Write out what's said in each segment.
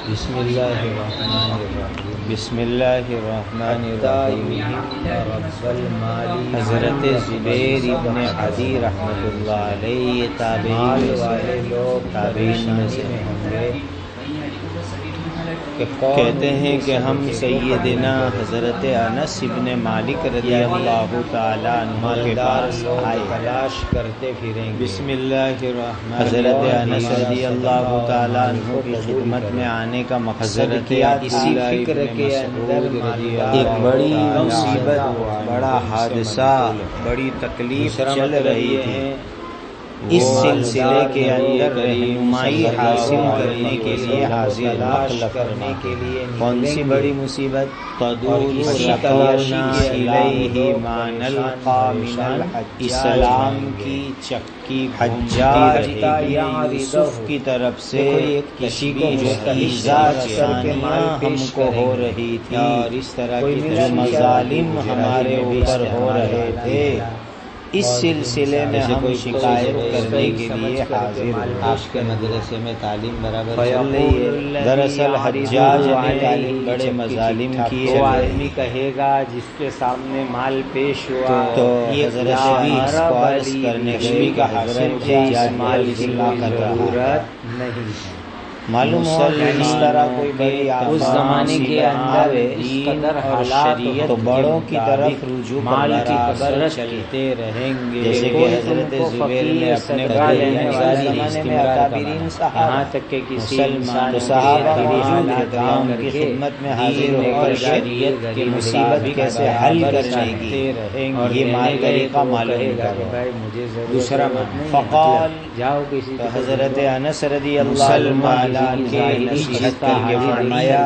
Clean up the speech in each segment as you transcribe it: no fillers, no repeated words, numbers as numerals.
بسم اللہ الرحمن الرحیم بسم اللہ الرحمن الرحیم حضرت زبیر ابن عدی رحمۃ اللہ علیہ مال والے لوگ تابعین میں سے ہوں گے کہتے ہیں کہ ہم سیدنا حضرت انس ابن مالک رضی اللہ تعالیٰ عنہ کے پاس آئے، تلاش کرتے پھریں گے۔ بسم اللہ الرحمن حضرت انس رضی اللہ تعالیٰ عنہ کی خدمت میں آنے کا مقصد کیا، اسی فکر کے اندر ایک بڑی مصیبت، بڑا حادثہ، بڑی تکلیف چل رہی ہے، اس سلسلے کے اندر رہنمائی حاصل کرنے کے لیے حاضر کرنے کے لیے کون سی بڑی مصیبت؟ تدور شکونا الیہ ما نلقى من الاسلام کی چکی حجاج یوسف کی طرف سے کسی کو ایذا ہم کو ہو رہی تھی اور اس طرح کی جو مظالم ہمارے اوپر ہو رہے تھے، اس سلسلے میں ہم شکایت کرنے کے لیے حاضر ہیں۔ آپ کے مدرسے میں تعلیم برابر چل رہی ہے؟ دراصل حجاج نے بڑے مظالم کیے، وہ آدمی کہے گا جس کے سامنے مال پیش ہوا تو حضرت کرنے کا حضرت مال کی کر رہا ضرورت نہیں ہے۔ معلوم ہو اس طرح کوئی بڑی اس زمانے کے اندر اس قدر حالات تو بڑوں کی طرف رجوع مال کی قدر چلتے رہیں گے، جیسے کہ حضرت زبیر نے اپنے زمانے میں اکابرین یہاں تک کہ کسی تو صحابہ کی خدمت میں حاضر ہو کر شریعت کی مصیبت کیسے حل کرنے کی اور یہ مال طریقہ معلوم کرو۔ دوسرا فقال جاؤ کسی حضرت انس رضی اللہ عنہ کے نصیحت کر کے فرمایا،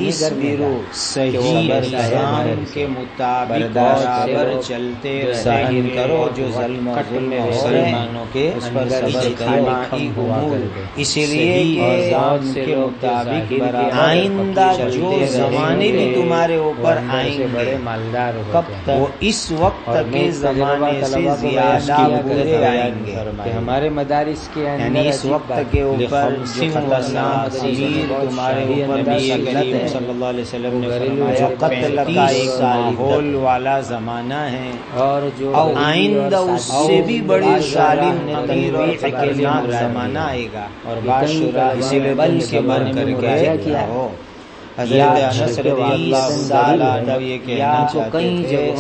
اصبروا صحیح نظام کے مطابق برابر چلتے رہیں کرو، جو ظلم و ظلم مسلمانوں کے اس پر صبر، اسی لیے نظام کے مطابق آئندہ جو زمانے بھی تمہارے اوپر آئیں گے کب تک؟ وہ اس وقت کے زمانے سے زیادہ برے آئیں گے۔ ہمارے مدارس کے یعنی اس وقت کے اوپر جو خطرناک تدبیر تمہارے اوپر نبی کریم صلی اللہ علیہ وسلم نے فرمایا، جو قتل کا ایک ماحول والا زمانہ ہے اور آئندہ اس سے بھی بڑے ظالم تغیر اور خطرناک زمانہ آئے گا۔ اور بعض شورا اسی لیے بل کے بن کر کے کیا ہو حضرت انس رضی اللہ تعالیٰ عنہ یہ کہنا چاہتے تھے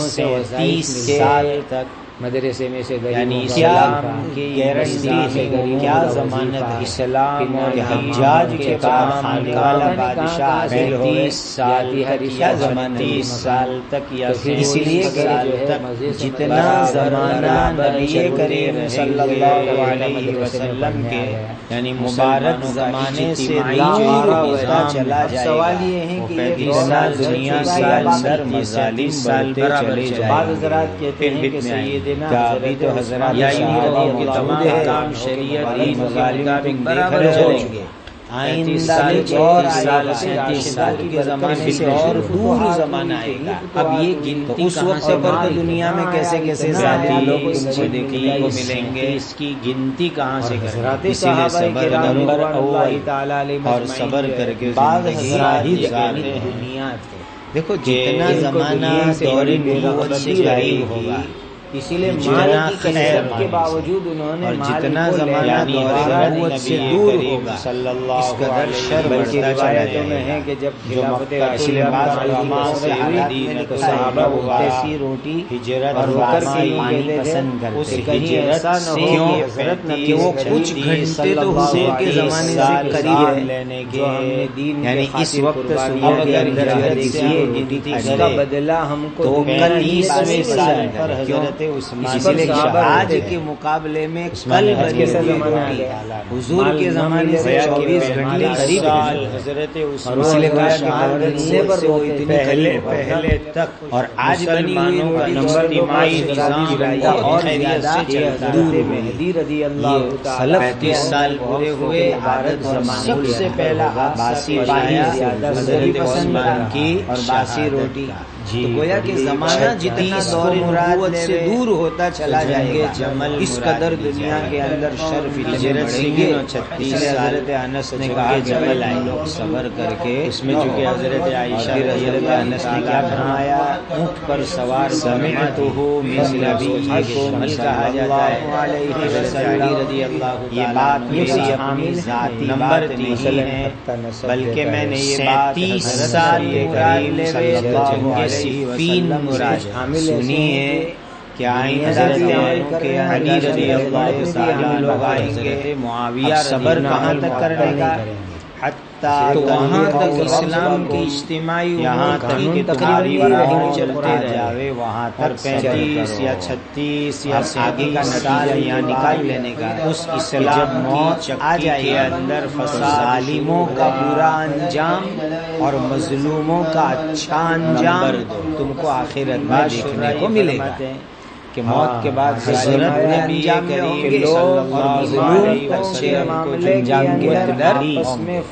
30 سال تک مدرسے میں سے یعنی اسلام کی گارنٹی ہے، کیا ضمانت اسلام کے حجاج کے پاس آنے والا بادشاہ 30 سال تک یا 30 سال تک یا اس لیے جتنا زمانہ نبی کریم صلی اللہ علیہ وسلم کے یعنی مبارک زمانے سے دور ہوتا چلا جائے گا۔ سوال یہ ہے کہ اتنا دنیا کے اندر مظالم بڑھتے چلے جائیں بعض حضرات کہتے ہیں کہ سیدنا ابھی تو حضرات یہ تمام کام شریعت کی مظالم برابر چلیں گے۔ آئندہ اور 37 سال کے زمانے سے اور دور زمانہ آئے گا۔ اب یہ گنتی اس وقت پر تو دنیا میں کیسے کیسے ظالم لوگ اس کو دیکھنے کو ملیں گے، اس کی گنتی کہاں سے کریں؟ اسی لیے صحابہ صبر کرام کرو اللہ تعالی علیہ اور صبر کر کے بعض حضرات گزارتے ہیں۔ بنیاد ہے۔ دیکھو جتنا زمانہ دور نبوت سے قریب ہوگا، اسی لیے جتنا خیر کے باوجود انہوں نے اور جتنا زمانہ دور نبوت سے دور ہوگا صلی اللہ اس قدر شر بڑھتا چلا روایتوں میں جائے ہے گا۔ کہ جب جو رسول اللہ علماء سے حالات میں تو صحابہ ایسی روٹی ہجرت اور اور پانی پانی پسند کرتے اس کہیں ہجرت ایسا نہ سے ہو کہ حضرت نبی کہ وہ کریم کچھ گھنٹے صلی تو اللہ حسین کے علیہ زمانے وسلم سے قریب قریب ہے لینے جو ہم نے کے دین یعنی کے اس خاطر وقت قربانی صبح دی اگر ہے، دیکھیے گنتی اس کا کا بدلہ ہم کو تو دنیا کل ہی سے 20ویں نہیں سال ملتا پر ہے۔ حضرت عثمان اس پر صحابہ آج ہوتے کے ہیں۔ مقابلے میں کل آج بنی کیسا ہوئی زمانہ آ روٹی گیا؟ حضور کے زمانے سے 24 گھنٹے قریب سال حضرت عثمان پہلے تک اور آج بنی ہوئی روٹی نمبر اجتماعی نظام اور خیریت سے چلتا ہے۔ مہدی رضی اللہ تعالی 35 سال پورے ہوئے عادت سب سے پہلا باسی پانی حضرت عثمان کی اور باسی روٹی تو گویا کہ زمانہ جتنا دور نبوت سے دور ہوتا چلا جائے گا اس قدر دنیا کے اندر شر فتنے بڑھیں گے۔ 36 حضرت انس نے کہا جمل آئے لوگ صبر کر کے، اس میں چونکہ حضرت عائشہ رضی اللہ عنہ نے کیا فرمایا، اونٹ پر سوار سمعتہ مثل ابی کو جمل کہا جاتا ہے۔ حضرت علی رضی اللہ یہ بات میری اپنی ذاتی بات نہیں ہے، بلکہ میں نے یہ بات 37 سال قریب صلی اللہ علیہ صفین مراد سنی ہے کہ آئین حضرت کے علی رضی اللہ تعالیٰ لوگ آئیں گے، معاویہ صبر کہاں تک کرنے کا، تو وہاں تک اسلام کی اجتماعی یہاں تک کہ تمہاری راہ چلتے جاوے، وہاں تک 35 یا 36 یا آگے کا نتیجہ یہاں نکال لینے کا، اس اسلام کی چکی کے اندر ظالموں کا برا انجام اور مظلوموں کا اچھا انجام تم کو آخرت میں دیکھنے کو ملے گا کہ موت کے بعد حضرت نبی کریم صلی اللہ علیہ وسلم کو انجام کے اندر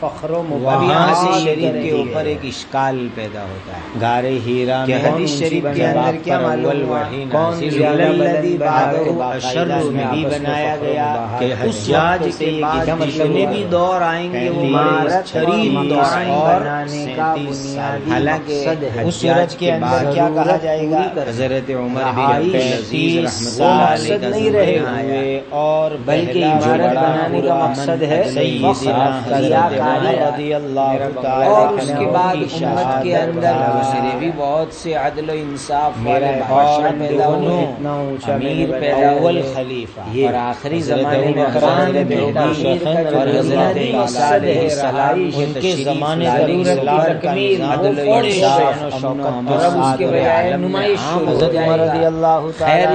فخر و مباحث شریف کے اوپر ایک اشکال پیدا ہوتا ہے۔ غار ہیرا میں حدیث شریف کے اندر کیا معلوم کون الذی بعدہ اشر نبی بنایا گیا کہ حجاج کے بعد جتنے بھی دور آئیں گے وہ شریف دور بنانے کا بنیادی مقصد ہے۔ اس صورت کے بعد کیا کہا جائے گا، حضرت عمر بن رحمت اللہ علیہ نہیں رہے ہوئے اور بلکہ عمارت بنانے کا مقصد ہے ریاکاری رضی اللہ تعالی، اور اس کے بعد امت کے اندر بھی بہت سے عدل و انصاف والے بادشاہ پیدا ہوئے، امیر پیدا ہوئے، خلیفہ اور آخری زمانے میں اور حضرت عیسیٰ علیہ السلام ان کے زمانے ضرورت کا عدل و انصاف اور اب اس کے بجائے نمائش حضرت عمر رضی اللہ تعالی خیر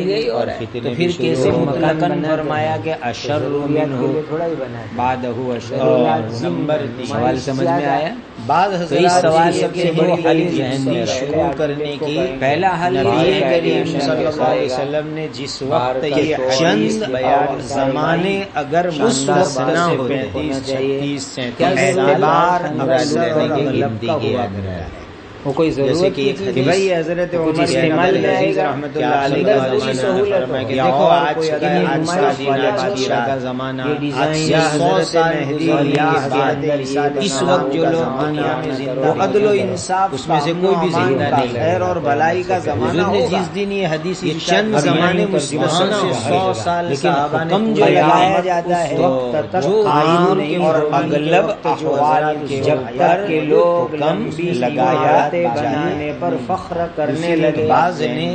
گئی، اور تو پھر کیسے مطلقاً فرمایا کہ اشر منہ بعدہ اشر نمبر 3 سوال سمجھ میں آیا؟ بعض حضرات سوال کے دو حل ذہن میں شروع کرنے کی، پہلا حل نبی کریم صلی اللہ علیہ وسلم نے جس وقت یہ چند زمانے اگر اس وقت نہ ہوتے 36 37 اعتبار گنتی کیا کرتا ہے، وہ کوئی جیسے کہ ایک حدیث حضرت عمر استعمال میں آئے گا رحمۃ اللہ علیہ کہ دیکھو آج کا زمانہ یا حضرت مہدی یا حضرت اس وقت جو لوگ دنیا میں زندہ عدل و انصاف اس میں سے کوئی بھی زندہ نہیں، خیر اور بھلائی کا زمانہ ہوگا۔ جس دن یہ حدیث یہ چند زمانے مسلمانوں سے 100 سال صحابہ نے جو لگایا جاتا ہے جو عام اور اغلب احوال کے جب تک کے لوگ کم بھی لگایا بنانے پر فخر کرنے لگے، بعض نے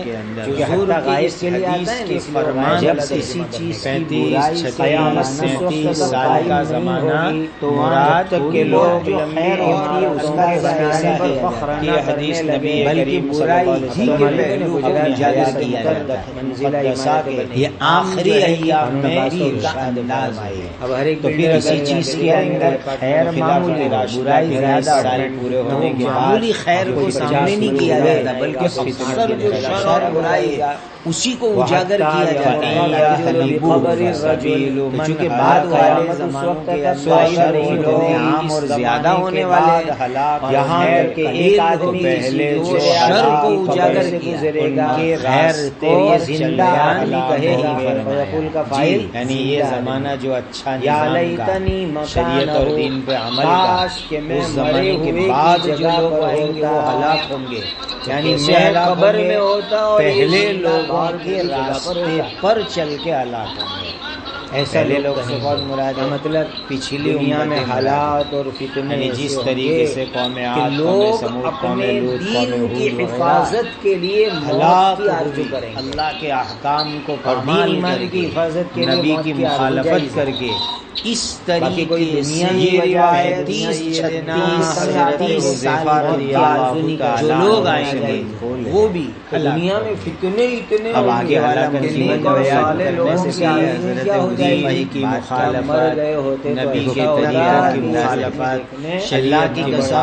حضور کی اس حدیث کے فرمان جب کسی چیز کی برائی 36 سال کا زمانہ تو مراد کے لوگ جو خیر ہوتی ہے اس کا بنانے پر فخر نہ حدیث نبی کریم برائی ہی کے پہلو کو اجاگر کیا جاتا ہے، یہ آخری ایام میں بھی کا انداز ہے۔ اب ہر ایک تو پھر اسی چیز کے اندر خیر معمولی برائی زیادہ پورے ہونے کے معمولی خیر کو سامنے نہیں کیا جاتا بلکہ اکثر جو شر برائی اسی کو اجاگر کیا جاتا ہے۔ چونکہ بعد والے زمانوں کے شر عام اور زیادہ ہونے والے یہاں کہ ایک آدمی پہلے جو شر کو اجاگر کیا ان کے خیر تیری زندہ کہے فیقول کا فاعل، یعنی یہ زمانہ جو اچھا نظام شریعت اور دین پہ عمل کا، اس زمانے کے بعد جو لوگ آئیں گے وہ ہلاک ہوں گے، یعنی میں قبر میں ہوتا اور پہلے لوگوں کے راستے پر چل کے ہلاک ہوں گے، ایسا لوگ سے بہت مراد ہے۔ مطلب پچھلی دنیا میں حالات اور فتنے جس طریقے سے قوم عاد، لوگ اپنے دین کی حفاظت کے لیے موت کی آرزو کریں، اللہ کے احکام کو پامال کی حفاظت کے لیے نبی کی مخالفت کر کے اس طریقے سے یہ روایت 36 جو لوگ آئیں گے وہ بھی دنیا میں فتنے اتنے اب آگے والا لوگوں سے جائے وحی کی مخالفت، نبی کے طریقہ کی مخالفت، شریعت کی قسم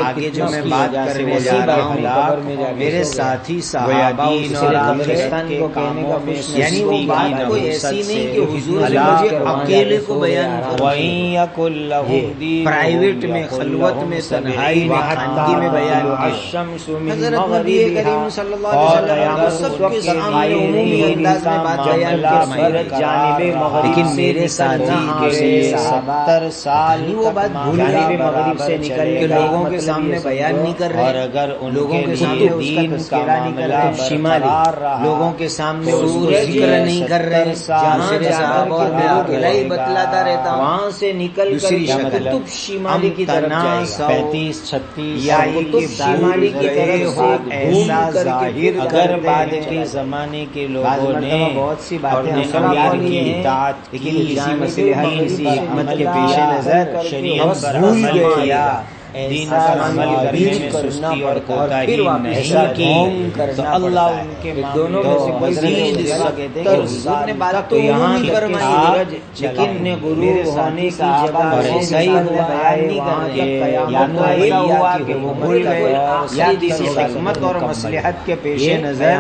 آگے جو میں بات کرنے جا رہا ہوں میرے ساتھی صحابہ اور آخرت کے کاموں میں یعنی وہ بات کوئی ایسی نہیں کہ حضور نے مجھے اکیلے کو بیان کرنا، پرائیویٹ میں خلوت میں تنہائی میں خانگی میں بیان کیا۔ حضرت نبی کریم صلی اللہ علیہ وسلم سب کے سامنے عمومی انداز میں بات بیان کیا، لیکن میرے ساتھی کے 70 سال وہ بات بھول مغرب سے نکل کے لوگوں کے سامنے بیان نہیں کر رہے، اور اگر لوگوں کے سامنے دین کا معاملہ شمالی لوگوں کے سامنے ذکر نہیں کر رہے، جہاں میرے صحابہ اور میں اکیلا ہی بتلاتا رہتا ہوں، وہاں سے نکل دوسری شکل شمالی کی طرف جائے گا، 35 36 یا شمالی کی طرف سے ایسا ظاہر اگر بعد کے زمانے کے لوگوں نے بہت سی باتیں ہم کی اطاعت کی، اسی مسئلے اسی حکمت کے پیش نظر شریعت پر عمل کیا، دین پر عمل کرنے میں سستی اور کوتاہی نہیں کی، تو اللہ ان کے دونوں میں سے مزید حضور نے بات تو یہاں کی فرمائی، لیکن نے غرور ہونے کی جگہ اور ایسا ہی ہوا بیان نہیں کرتے، یا تو ایسا ہوا کہ وہ بھول گئے یا کسی حکمت اور مصلحت کے پیش نظر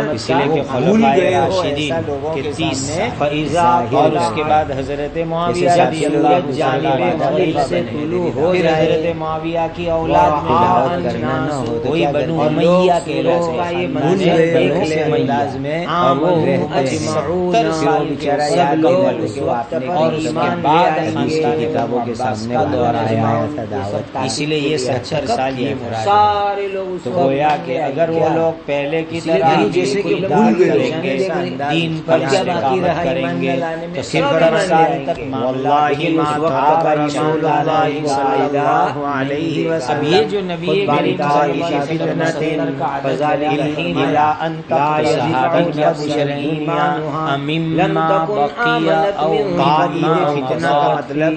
وہ بھول گئے راشدین کے 30 فیضا، اور اس کے بعد حضرت معاویہ رضی اللہ جانب مغرب سے طلوع ہو جائے، حضرت معاویہ کی اولاد میں کرنا نہ ہو، کوئی بنو امیہ کے لوگ کا یہ منظر دیکھنے انداز میں اور وہ رہتے 70 سال بیچارہ یاد لوگ اس وقت اور اس کے بعد حدیث کی کتابوں کے سامنے دہرایا تھا دعوت، اسی لیے یہ 70 سال یہ سارے لوگ تو گویا کہ اگر وہ لوگ پہلے کی طرح جیسے کہ بھول گئے دین پر استقامت کریں گے تو صرف 70 سال تک واللہ ما تھا رسول اللہ صلی اللہ علیہ وسلم۔ اب یہ جو نبی کریم صلی اللہ علیہ وسلم فضائل الا انت صحابہ کی بشرین مما بقی او قادم فتنہ کا مطلب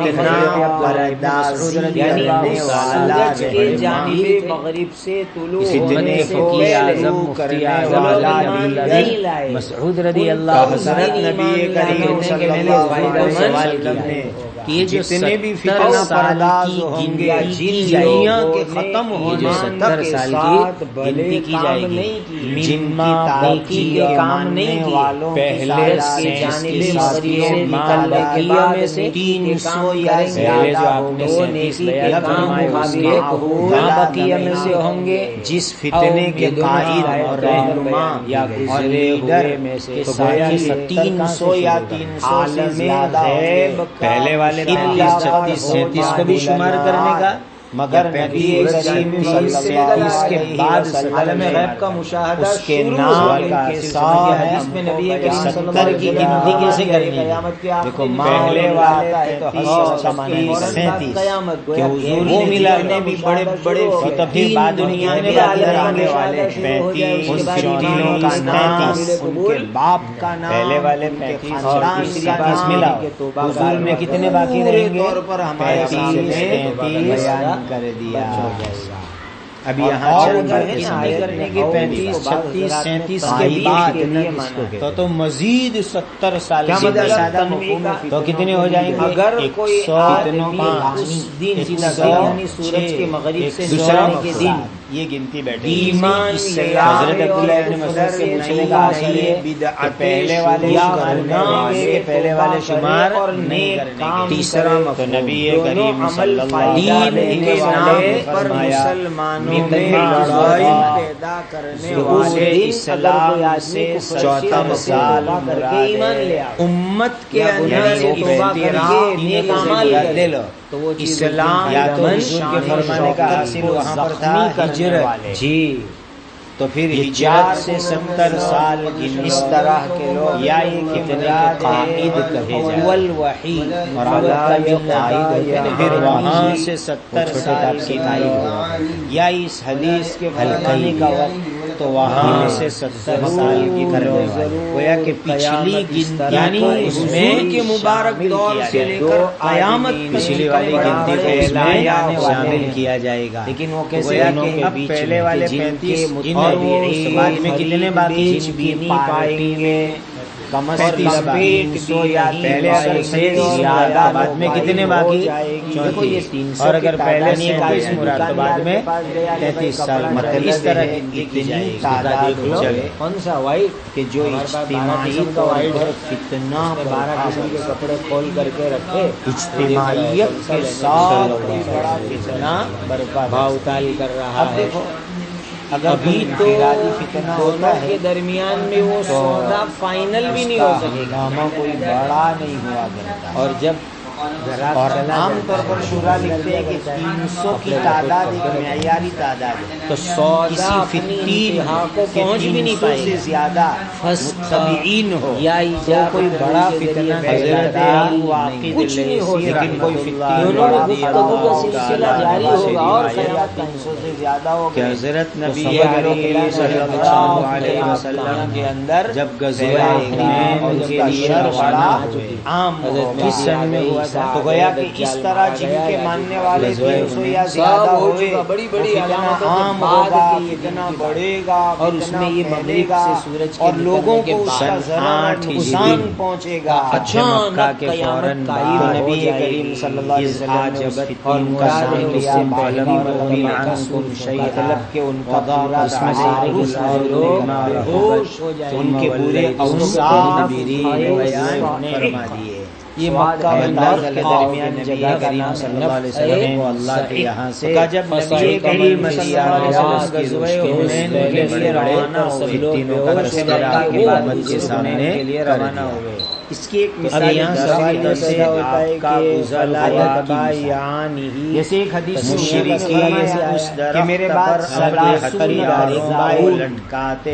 فتنہ پرداز یعنی سورج کے جانب مغرب سے طلوع ہونے سے فقیہ اعظم مفتی اعظم مسعود رضی اللہ حضرت نبی کریم صلی اللہ علیہ وسلم نے کہ یہ جتنے بھی فتنہ پرداز ہوں گے دنیا کے ختم ہونے 70 سال کی گنتی کی جائے گی، جن باقی کے کام نہیں کیے پہلے سے جانب مغرب سے نکلنے کے بعد سے 300 یا زیادہ جو نیکی کے کام ہوں گے باقی میں سے ہوں گے، جس فتنے کے قائد اور رہنما یا گزرے ہوئے میں سے 300 یا 300 سے زیادہ پہلے والے 36 37 کو بھی شمار کرنے کا، مگر نبی کریم صلی اللہ علیہ وسلم کے بعد عالم غیب کا مشاہدہ اس کے نام کا ساتھ حدیث میں نبی کریم صلی اللہ علیہ وسلم کی گنتی کیسے کرنی ہے؟ دیکھو پہلے والا ہے تو 37 کہ حضور وہ ملانے بھی بڑے بڑے پھر بعد دنیا میں باقی رہنے والے 35 ان فتنوں کا نام ان کے باپ کا نام پہلے والے 35 اور تیسری بات ملا حضور میں کتنے باقی رہیں گے؟ 35 کر دیا۔ اب یہاں کرنے کے 35 36 37 کے بعد تو مزید 70 سال تو کتنے ہو جائیں گے؟ اگر کوئی دن سورج کے مغرب سے نکلنے کے دن یہ گنتی بیٹھے ایمان حضرت عبداللہ ابن مسعود سے پوچھنے کا حاصل ہے پہلے والے پہلے والے شمار اور نیک کام تیسرا تو نبی کریم صلی اللہ علیہ وسلم پر مسلمانوں میں لڑائی پیدا کرنے والے اسلام سے چوتھا مثال امت کے اندر توبہ کر کے نیک اعمال لے لو تو وہ اسلام یا تو حضور کے فرمانے کا حاصل وہاں پر تھا ہجرت جی، تو پھر ہجرت سے 70 سال اس طرح کے لوگ یا یہ کتنے قائد کہے جائے والوحی اور اللہ کا جو قائد ہے پھر وہاں سے 70 سال کی قائد یا اس حدیث کے فرمانے کا وقت تو وہاں سے 70 سال کی کرنے گویا کہ پچھلی گنتی یعنی اس میں کے مبارک دور سے لے کر قیامت پچھلی والی گنتی کو اس میں شامل کیا جائے گا، لیکن وہ کیسے کہ اب پہلے والے 35 اور وہ بعد میں کتنے باقی پائیں گے کم از کم پہلے اگر سے زیادہ بعد میں کتنے باقی؟ دیکھو یہ 34 اور اگر پہلے سے 21 مراد تو بعد میں 33 سال مطلب اس طرح اتنی تعداد چلے کون سا وائٹ کہ جو اجتماعی طور پر فتنہ 12 قسم کے کپڑے کھول کر کے رکھے، اجتماعیت کے ساتھ کوئی بڑا فتنہ برپا بھاؤتال کر رہا ہے۔ دیکھو اگر ابھی تو فتنہ دونوں ہوتا کے ہے درمیان میں وہ سودا فائنل بھی نہیں ہو سکے گا، ہنگامہ کوئی بڑا نہیں ہوا کرتا، اور جب اور عام طور پر شورا لکھتے ہیں کہ 300 کی تعداد ایک معیاری تعداد ہے، تو سودا کسی اپنی فتین انتہا کو پہنچ بھی نہیں 300 پائے سے گا۔ زیادہ فسقین ہو یا تو کوئی بڑا فتنہ حضرت کچھ نہیں ہو، لیکن کوئی دونوں میں گفتگو کا سلسلہ جاری ہوگا اور قیامت کا 300 سے زیادہ ہو کہ گئے۔ حضرت نبی نبی علیہ صلی اللہ علیہ وسلم کے اندر جب غزوہ حنین اور ان کے کا لیے شر روانہ بڑا ہوئے، عام ہو حضرت کس سن میں ہوا تھا؟ تو گویا کہ اس طرح جن کے ماننے والے 300 یا زیادہ ہوئے، بڑی بڑی فتنہ علامتوں کے عام بعد ہوگا، کی یہ فتنہ دن کی بڑھے گا، اور اس میں یہ مغرب سے سورج کے اور لوگوں نکلنے کو کے اس کا بعد ضرر اور 8 نقصان ہجری پہنچے گا۔ اچانک مکہ کے قیامت فوراً قائم بعد ہو نبی جائے کریم گی۔ صلی اللہ علیہ وسلم نے اس فتنہ اور کا مراد سامنے ہے لیا، اس سے معلوم پہلے رضی مطلب عنکم شیئا، مطلب کہ ان کا پورا اس میں سے تعارف اور لوگ بے ہوش ہو جائیں، ان کے پورے اوصاف بیان فرما دیے۔ یہ مکہ اور طائف کے درمیان جگہ کریم صلی اللہ علیہ وسلم کو اللہ کے یہاں سے جب نبی کریم صلی اللہ علیہ وسلم غزوہ حنین کے لیے روانہ ہوئے، تینوں کا تذکرہ کے بعد امت کے سامنے روانہ ہوئے۔ اس کی ایک مثال یہاں سے ہوتا ہے کہ جیسے ایک حدیث کہ میرے بعد خریداروں کو لٹکاتے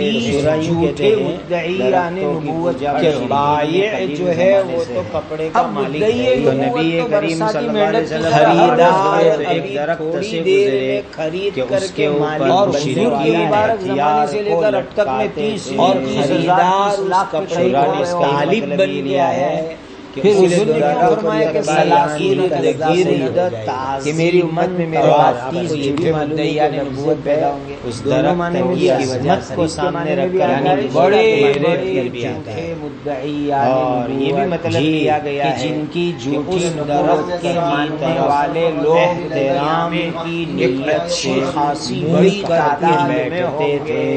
جھوٹے مدعیان نبوت کے بائع جو ہے وہ تو کپڑے کا مالک ہے، تو نبی کریم صلی اللہ علیہ وسلم خریدار ایک درخت سے گزرے خرید کر کے مالک اور بننے حضور کی والا مبارک زمانے سے لے کر اب تک میں 30 اور خریدار لاکھ کپڑے کا غالب بن گیا ہے۔ پھر حضور نے کیا فرمایا کہ سلاخین کہ میری امت میں میرے بعد 30 جھوٹے مدعیان نبوت پیدا ہوں گے، اس درخت کی عظمت کو سامنے رکھ کر یعنی بڑے جھوٹے مدعیان اور یہ بھی مطلب کیا گیا ہے جن کی جھوٹی نبوت کے ماننے والے لوگ احترام کی نیت سے خاصی بڑی تعداد میں بیٹھتے تھے،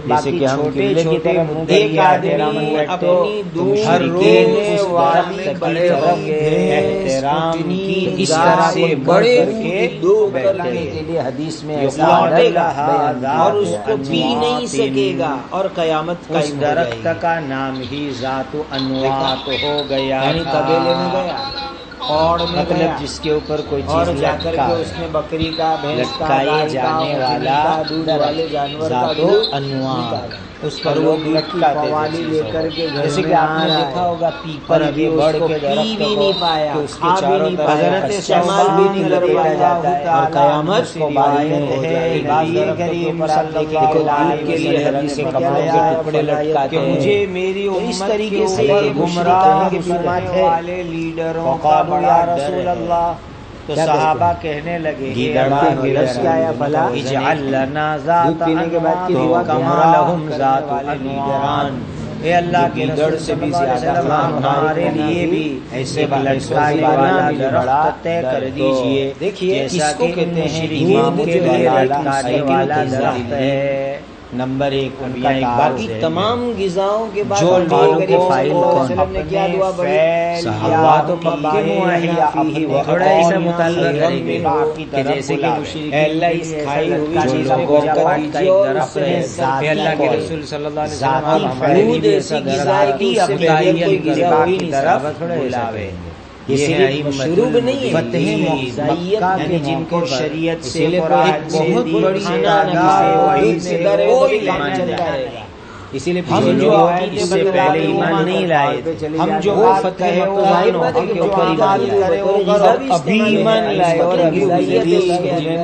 جیسے کہ ہم قبلے کی طرف ایک آدمی اپنی ہر روز والی بڑے ہوں گے، احترام کی اس طرح سے بڑے کے دو کرنے کے لیے حدیث میں ایسا اور اس کو پی نہیں سکے گا اور قیامت کا درخت کا نام ہی ذات انوات ہو گیا، یعنی قبیلے میں گیا اور مطلب جس کے اوپر کوئی چیز جا کر کے اس نے بکری کا بھینس کا لٹکائے جانے والا دودھ والے جانور کا ذات دودھ انوات اس پر اور وہ لوگ لٹکاتے قوالی تھے لے کر کے جیسے کہ آپ نے دیکھا ہوگا پیپل بھی بڑھ کے درخت بھی نہیں پایا کہ اس کے چاروں طرف حضرت استعمال بھی نہیں لگایا جاتا ہے اور قیامت کو باریک ہو جائے گی۔ کریم صلی دیکھو اللہ دودھ کے لیے حدیث کپڑوں کے ٹکڑے لٹکاتے کہ ہیں، مجھے میری اس امت طریقے سے کے گمراہ حکومت والے لیڈروں کا بڑا رسول اللہ، تو صحابہ کہنے لگے اجعل لنا ذات انوات کما لہم ذات انوان، اے اللہ کے رسول سے بھی زیادہ ہمارے لیے بھی ایسے لٹکانے والا درخت طے کر دیجئے، دیکھیے جیسا اس کو کہ کہتے ہیں امام کے لیے لٹکانے والا درخت درخت ہے۔ نمبر ایک ان کا ایک باقی تمام غذاؤں کے بعد جو لوگ کے فائل نے کیا دعا پڑھی؟ صحابہ تو پکے تھوڑا ایسا مطالبہ کریں گے کہ جیسے کہ اے اللہ اس کھائی ہوئی چیز میں برکت دیجیے اور اس میں اے اللہ کے رسول صلی اللہ علیہ وسلم ذاتی ہمارے فلود لیے ایسی غذا ہے کہ اس سے بہتر کوئی غذا ہو ہی نہیں طرف سکتی۔ بلاوے، یہ صرف مشروب نہیں ہے، فتح مکہ یعنی جن کو شریعت سے بہت بڑی اسی لیے ہم جو اس سے پہلے ایمان نہیں لائے، ہم جو فتح ابھی ایمان لائے اور ابھی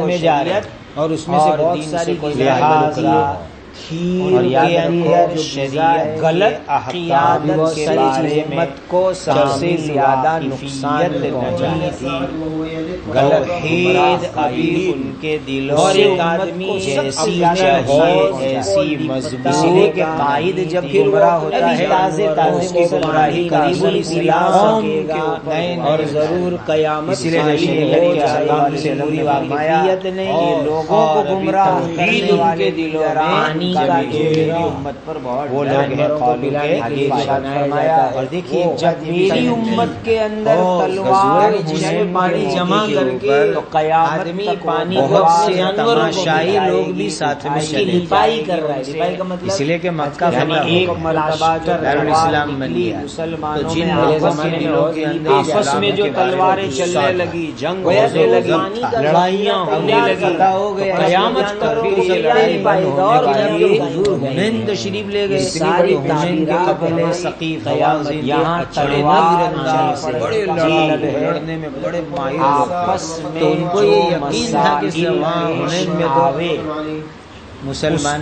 میں جا رہے اور اس میں سے بہت ساری لہذا اور کے اندر شریعت غلط قیادت کے بارے میں کو سب سے زیادہ نقصان پہنچائی تھی۔ توحید ابھی ان کے دلوں سے آدمی جیسی چاہیے ایسی مضبوط، اس لیے کہ قائد جب گمراہ ہوتا ہے اس کی گمراہی قریب الاسلام اور ضرور قیامت، اس لیے شریعت کے احکام سے دوری واقعیت نہیں، یہ لوگوں کو گمراہ کرنے والے دلوں میں پانی کا امت پر بہت وہ لوگ ہیں قولوں کے حدیث فرمایا۔ اور دیکھیے جب میری امت کے اندر تلوار جس میں پانی جمع کر کے تو قیامت تک پانی بہت سے تماشائی لوگ بھی ساتھ میں چلے لپائی کر رہے ہیں۔ لپائی کا مطلب اس لیے کہ مکہ ایک مرتبہ دارالاسلام بن گیا تو جن دلوں کے اندر آپس میں جو تلواریں چلنے لگی، جنگ ہونے لگی، لڑائیاں ہونے لگی، قیامت تک پھر یہ لڑائی بند ہونے کے لیے ہنین تشریف لے گئے۔ ساری ہنین کے قبیلے ثقیف حوازن یہاں تلوار بڑے لڑنے میں بڑے ماہر آپس میں تو ان کو یہ یقین تھا کہ وہاں ہنین میں تو مسلمان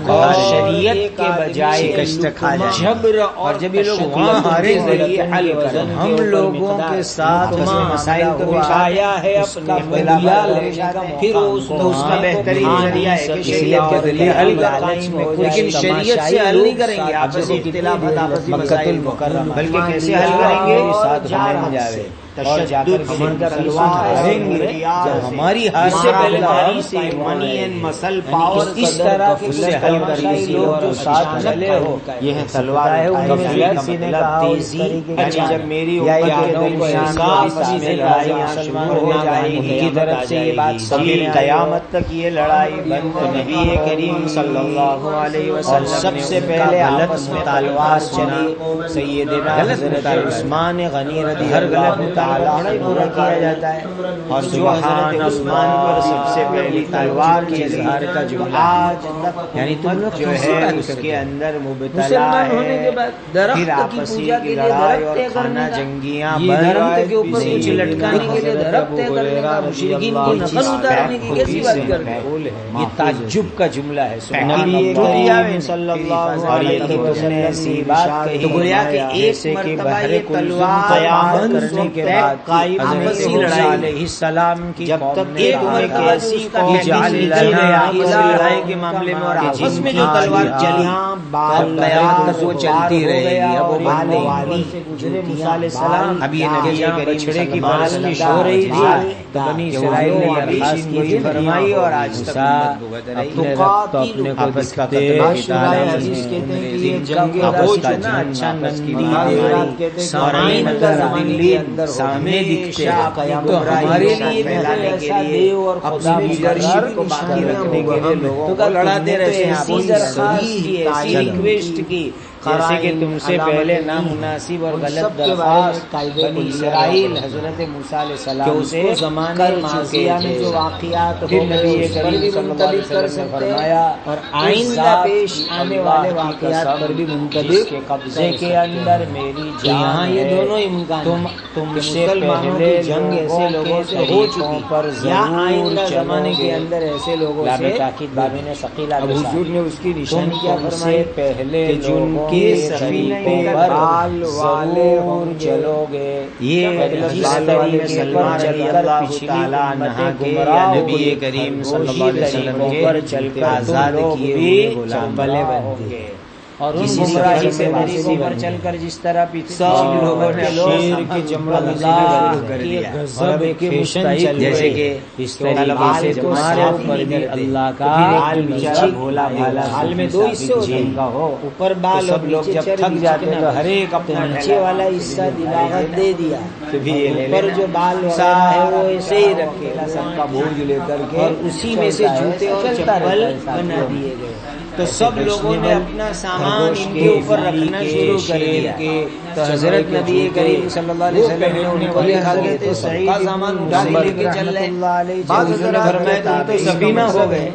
شریعت کے بجائے شکست کھا جائیں، جبر اور جب یہ لوگ وہاں ہارے ذریعے حل وزن ہم لوگوں کے ساتھ مسائل تو بچھایا ہے اپنا بدلا لینے کا، پھر اس کا بہترین ذریعہ ہے کہ شریعت کے ذریعے حل کرائیں، لیکن شریعت سے حل نہیں کریں گے آپسی اختلافات، آپسی مسائل بلکہ کیسے حل کریں گے؟ ساتھ ہمیں جاوے تشدد ہماری ہاتھ سے پہلے ہماری سے منی اینڈ مسل پاور اس طرح کے سے حل کر لیجیے اور جو ساتھ چلے ہو یہ ہے تلوار تیزی۔ جب میری کی طرف سے یہ بات سبھی قیامت تک یہ لڑائی بند، نبی کریم صلی اللہ علیہ وسلم سب سے پہلے آپس میں تلوار چلی، سیدنا حضرت عثمان غنی رضی اللہ تعالی پورا کیا جاتا ہے اور جو حضرت عثمان پر سب سے پہلی تلوار کے اظہار کا جملہ آج یعنی تم جو ہے اس کے اندر مبتلا ہے، پھر آپسی کی لڑائی اور خانہ جنگیاں درخت کے اوپر کچھ لٹکانے کے لیے درخت طے کرنے کا، مشرکین کی نقل اتارنے کی کیسی بات کر رہے ہیں؟ یہ تعجب کا جملہ ہے نبی کریم صلی اللہ علیہ وسلم نے ایسی بات کہی، تو گویا کہ ایک مرتبہ یہ تلوار قیامت کرنے کے بعد حضرت موسیٰ علیہ السلام کی جب تک ایک مرتبہ ایسی لڑائی کے معاملے میں اور آپس میں جو تلوار چلی قیامت تک وہ چلتی رہے گی، اب وہ بند نہیں۔ اب یہ نبی بچڑے کی پرستش ہو رہی تھی تو بنی اسرائیل نے درخواست کی فرمائی اور آج تک اپنے رب تو اپنے کو دکھتے اچھا نندی سامنے دکھتے تو ہمارے لیے پھیلانے کے لیے اپنی لیڈرشپ کو باقی رکھنے کے لیے لوگوں کو لڑاتے رہتے ہیں، ایسی ریکویسٹ کی جیسے کہ تم سے پہلے نامناسب اور غلط درخواست بنی اسرائیل حضرت موسیٰ علیہ السلام سے زمانے ماضیہ میں جو واقعات پھر نبی کریم صلی اللہ علیہ وسلم نے فرمایا اور آئندہ پیش آنے والے واقعات پر بھی منطبق کے قبضے کے اندر میری جان یہ دونوں امکان تم سے پہلے جنگ ایسے لوگوں سے ہو چکی پر یا آئندہ زمانے کے اندر ایسے لوگوں سے تاکید بابی نے ثقیل حضور نے اس کی نشانی کیا فرمائی پہلے جن کے سفینے پر والے ہوں چلو گے، یہ جس طریقے پر چل کر پچھلی امتیں گمراہ نبی کریم صلی اللہ علیہ وسلم کے چل کر آزاد کیے ہوئے غلام ہوں گے اور ان گمراہی سے طریقوں پر چل کر جس طرح پچھلے لوگوں نے شیر کے جمرہ کے غضب کے مستحق جیسے کہ اس طریقے سے تمہارے اوپر بھی اللہ کا نیچے بھولا بھالا حال میں دو حصے جن کا ہو، اوپر بال اور لوگ جب تھک جاتے تو ہر ایک اپنا نیچے والا حصہ دلاغت دے دیا تو بھی اوپر جو بال وغیرہ ہے وہ ایسے ہی رکھے سب کا بوجھ لے کر کے اور اسی میں سے جوتے اور چپل بنا دیے گئے تو سب لوگوں نے اپنا سامان ان کے اوپر رکھنا شروع کر دیا تو حضرت نبی کریم صلی اللہ علیہ وسلم نے ان کو دیکھا کہ تو سب کا سامان اٹھا لے کے چل رہے بعض حضرات فرمایا تم تو سفینہ ہو گئے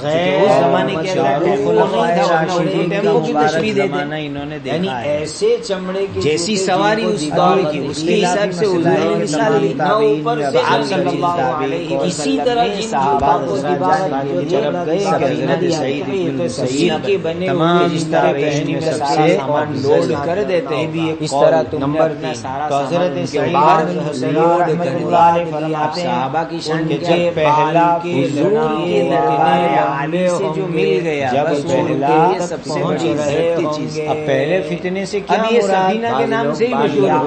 غیر اس زمانے کے اندر خلفائے راشدین کا ٹیمپو کی مبارک تشریح دیتے زمانہ انہوں نے یعنی دیکھا ہے. ایسے چمڑے کے جیسی جوتے سواری جن کو اس دیوار دور کی کی، اس اس کے حساب سے حضور نے مثال دی. نہ اوپر سے آپ صلی اللہ علیہ اسی طرح جن صحابہ جوتوں کو حضرات دیوار جان جو کی طرف گئے کہ سفینہ حضرت دیا سعید کہ یہ بن تو مسیب سفیر کے بنے تمام ہوئے جس جس طرح طرح کشتی میں سب سب سے سے سامان لوڈ کر دیتے ہیں بھی اس طرح تم نے قول اپنا تھی. سارا تو حضرت سامان سعید بعد بن حسین مسیب رحمۃ اللہ علیہ فرماتے ہیں صحابہ کی شان کہ کے جب پہلا فضول کے دربار عالی سے جو مل گیا جب بس پہلا سب سے بڑی عزت کی چیز. اب پہلے فتنے سے کیا اب یہ مراد؟ سفینہ کے نام سے ہی مشہور ہو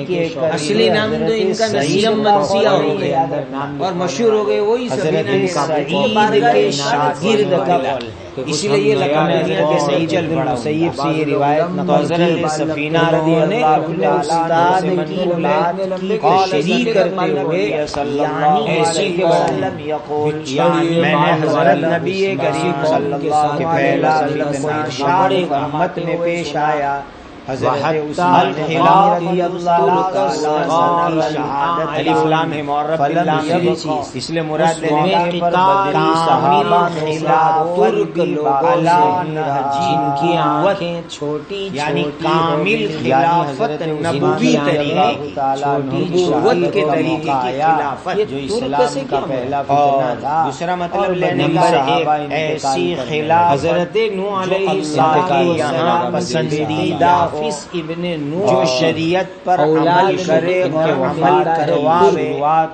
گئے. اصلی نام تو ان کا نسیم منسیہ ہو گیا اور مشہور ہو گئے وہی سفینہ کے سعید کے شاگرد کا قول ہے. اس لیے یہ لقب دنیا کے سعید المسیب سے یہ روایت نقل کی. حضرت سفینہ رضی اللہ اپنے استاد کی بات کی تشریح کرتے ہوئے یعنی ایسے کہ میں نے حضرت نبی کریم صلی اللہ کے پہلا ارشاد رحمت میں پیش آیا. حضرت عثمان رضی اللہ تعالی شہادت الف لام ہے معرب باللام اس لیے مراد لینے پر بدری صحابہ خلاف ترک لوگوں جن کی آنکھیں چھوٹی یعنی کامل خلافت نبوی طریقے کی نبوت کے طریقے کی خلافت جو اسلام کا پہلا فتنہ تھا. دوسرا مطلب لینے کا ایسی خلاف حضرت نوح علیہ السلام کے یہاں پسندیدہ ابن نوح جو شریعت پر عمل کرے اور عمل کرواوے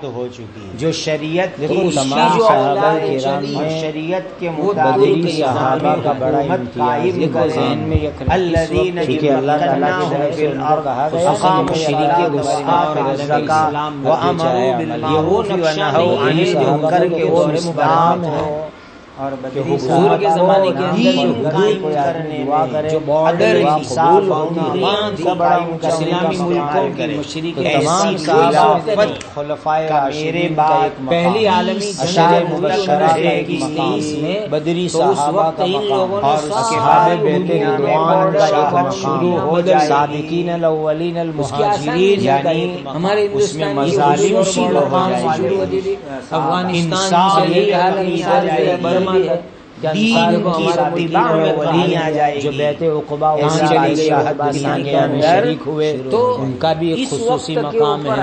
ہو چکی ہے. جو شریعت دیکھو تمام صحابہ کرام کرام اور شریعت کے بدری مطابق صحابہ کا بڑا امتیاز دیکھو ذہن میں الذین کہ اللہ تعالیٰ کی طرف سے ان کو کہا گیا اقاموا الصلاۃ وآتوا الزکاۃ وامروا بالمعروف ونہوا عن المنکر کے وہ مصداق ہیں. اور حضور کے زمانے کے اندر قائم کرنے میں جو بارڈر قبول ہوگی اسلامی ملکوں کی مشرق ایسی خلافت خلفائے راشدین کا ایک پہلی عالمی جنگ مبشرہ ہے کہ میں بدری تو اس صحابہ وقت کا ان لوگوں مقام نے اور اس کے بعد بیت رضوان کا ایک مقام شروع ہو جائے. صادقین الاولین المہاجرین یعنی ہمارے اس میں ہندوستان مظالم شروع ہو جائیں. افغانستان سے یہی برما دین کی اتباع میں ولی آ جائے جو بیت عقبہ کے اندر شریک ہوئے تو ان کا بھی ایک خصوصی مقام ہے.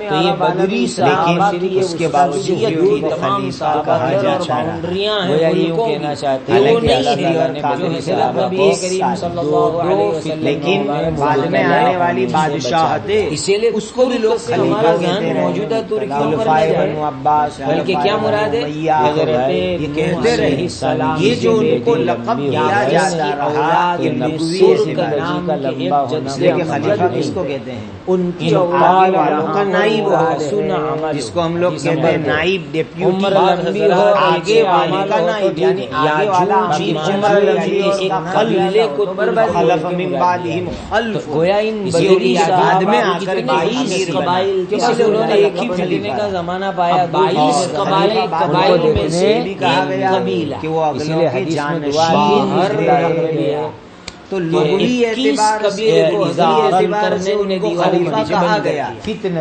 تو یہ بدری صحابہ لیکن اس کے باوجود یہ تمام خلیفہ کہا جاتا ہے. گویا یوں کہنا چاہتے ہیں حالانکہ وہ اللہ تعالیٰ نہیں نے جو بدری حضرت صحابہ نبی کو کریم صلی اللہ علیہ وسلم لیکن بعد میں آنے والی بادشاہتیں اسی لیے اس کو بھی لوگ ہمارا خلیفہ کہتے ذہن رہے. موجودہ ترکیوں پر نہ خلفائے جائے بنو عباس بلکہ کیا مراد ہے یہ کہتے رہے یہ جو ان کو لقب دیا جاتا رہا کہ نبوی سے نام کا لمبا ہونا. خلیفہ کس کو کہتے ہیں؟ ان کی اولاد والوں کا نائب ہوتا ہے جس کو ہم لوگ کہتے ہیں نائب ڈیپیوٹی. آگے والے کا نائب یعنی آگے والا عمر لمبی خلف من بعدہم خلف گویا ان بدری بعد میں آ کر 22 قبائل اس لیے انہوں نے ایک ہی فتنے کا زمانہ پایا. 22 قبائل میں سے کہا گیا قبیلہ کہ وہ اگلوں کے جانشین ہر تو لغوی اعتبار سے اعتبار سے ان کو خلیفہ کہا گیا.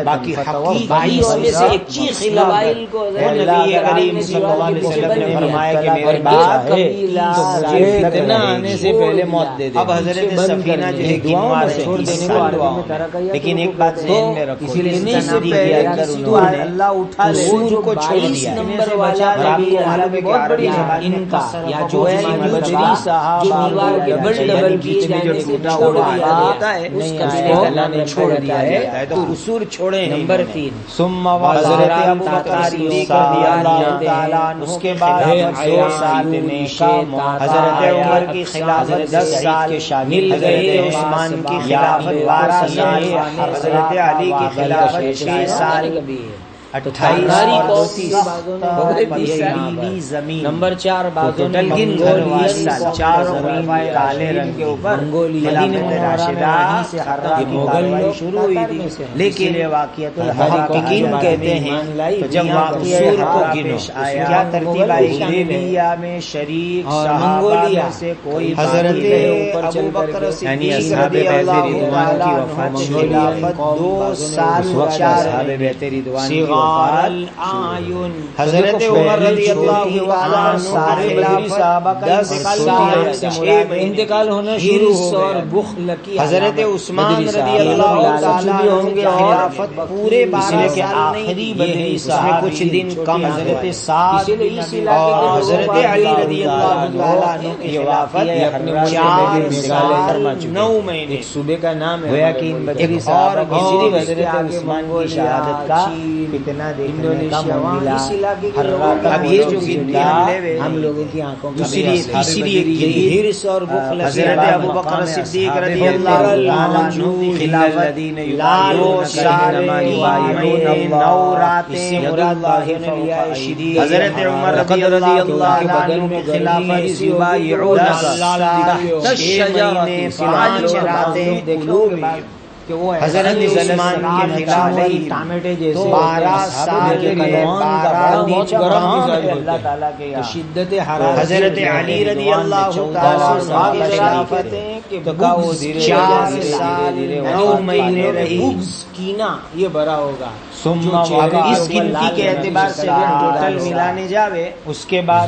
باقی حقیقی میں سے 21 قبائل کو نبی کریم صلی اللہ علیہ وسلم نے فرمایا کہ میرے بعد مجھے فتنہ آنے سے پہلے موت دے دے. اب حضرت سفینہ جو ہے گنوار چھوڑ دینے کو لیکن ایک بات ذہن میں رکھو اس لیے نہیں سے پہلے اللہ اٹھا لے سور کو چھوڑ دیا نمبر والا نبی عالم بہت بڑی ان کا یا جو ہے بدری صحابہ جو ڈبل ڈبل فتنے جو ٹوٹا ہوا آتا ہے اس قبیلے کا اللہ نے چھوڑ دیا ہے. تو اصول چھوڑے ہیں. نمبر 3 ثم حضرت ابو بکر صدیق رضی اللہ تعالیٰ عنہ اس کے بعد 2 سال میں حضرت عمر کی خلافت 10 سال حضرت عثمان کی خلافت 12 سال حضرت علی کی خلافت 6 سال 28 اور 30 زمین. نمبر 4 بازوں نے چاروں کالے رنگ کے اوپر خلافت راشدہ سے حرام کی کاروائی شروع ہوئی تھی. لیکن یہ واقعۃ المحققین کہتے ہیں تو جب واقعہ کو گنو کیا ترتیب آئی حدیبیہ میں شریک صحابہ میں سے کوئی حضرت ابو بکر صدیق رضی اللہ عنہ کی وفات خلافت 2 سال 4 صحابہ حضرت عمر رضی اللہ عنہ سارے انتقال ہونا شروع ہو گیا، بخل کی حضرت عثمان رضی اللہ تعالی ہوں گے خلافت پورے 12 کے آخری بدری صاحب کچھ دن کم حضرت سعد اور حضرت علی رضی اللہ تعالی عنہ کی خلافت 9 مہینے صوبے کا نام ہے گویا کہ ان بدری صحابہ کی حضرت عثمان کی شہادت کا فتنہ دیکھنے کا معاملہ اب یہ جو گنتی ہم لوگوں کی آنکھوں کا اسی لیے ہرس اور بخل حضرت ابو بکر صدیق رضی اللہ تعالی عنہ خلافت 2 سال 9 راتیں مراد حضرت عمر رضی اللہ عنہ کی خلافت 5 راتیں حضرت عثمان کے خلافت ٹامیٹے جیسے 12 سال کے اللہ تعالیٰ کے شدت حرارت حضرت علی رضی اللہ تعالی عنہ کی خلافت 4 سال 9 مہینے رہی، کینا یہ بڑا ہوگا۔ اب اس گنتی کے اعتبار سے اگر ٹوٹل ملانے جاوے اس کے بعد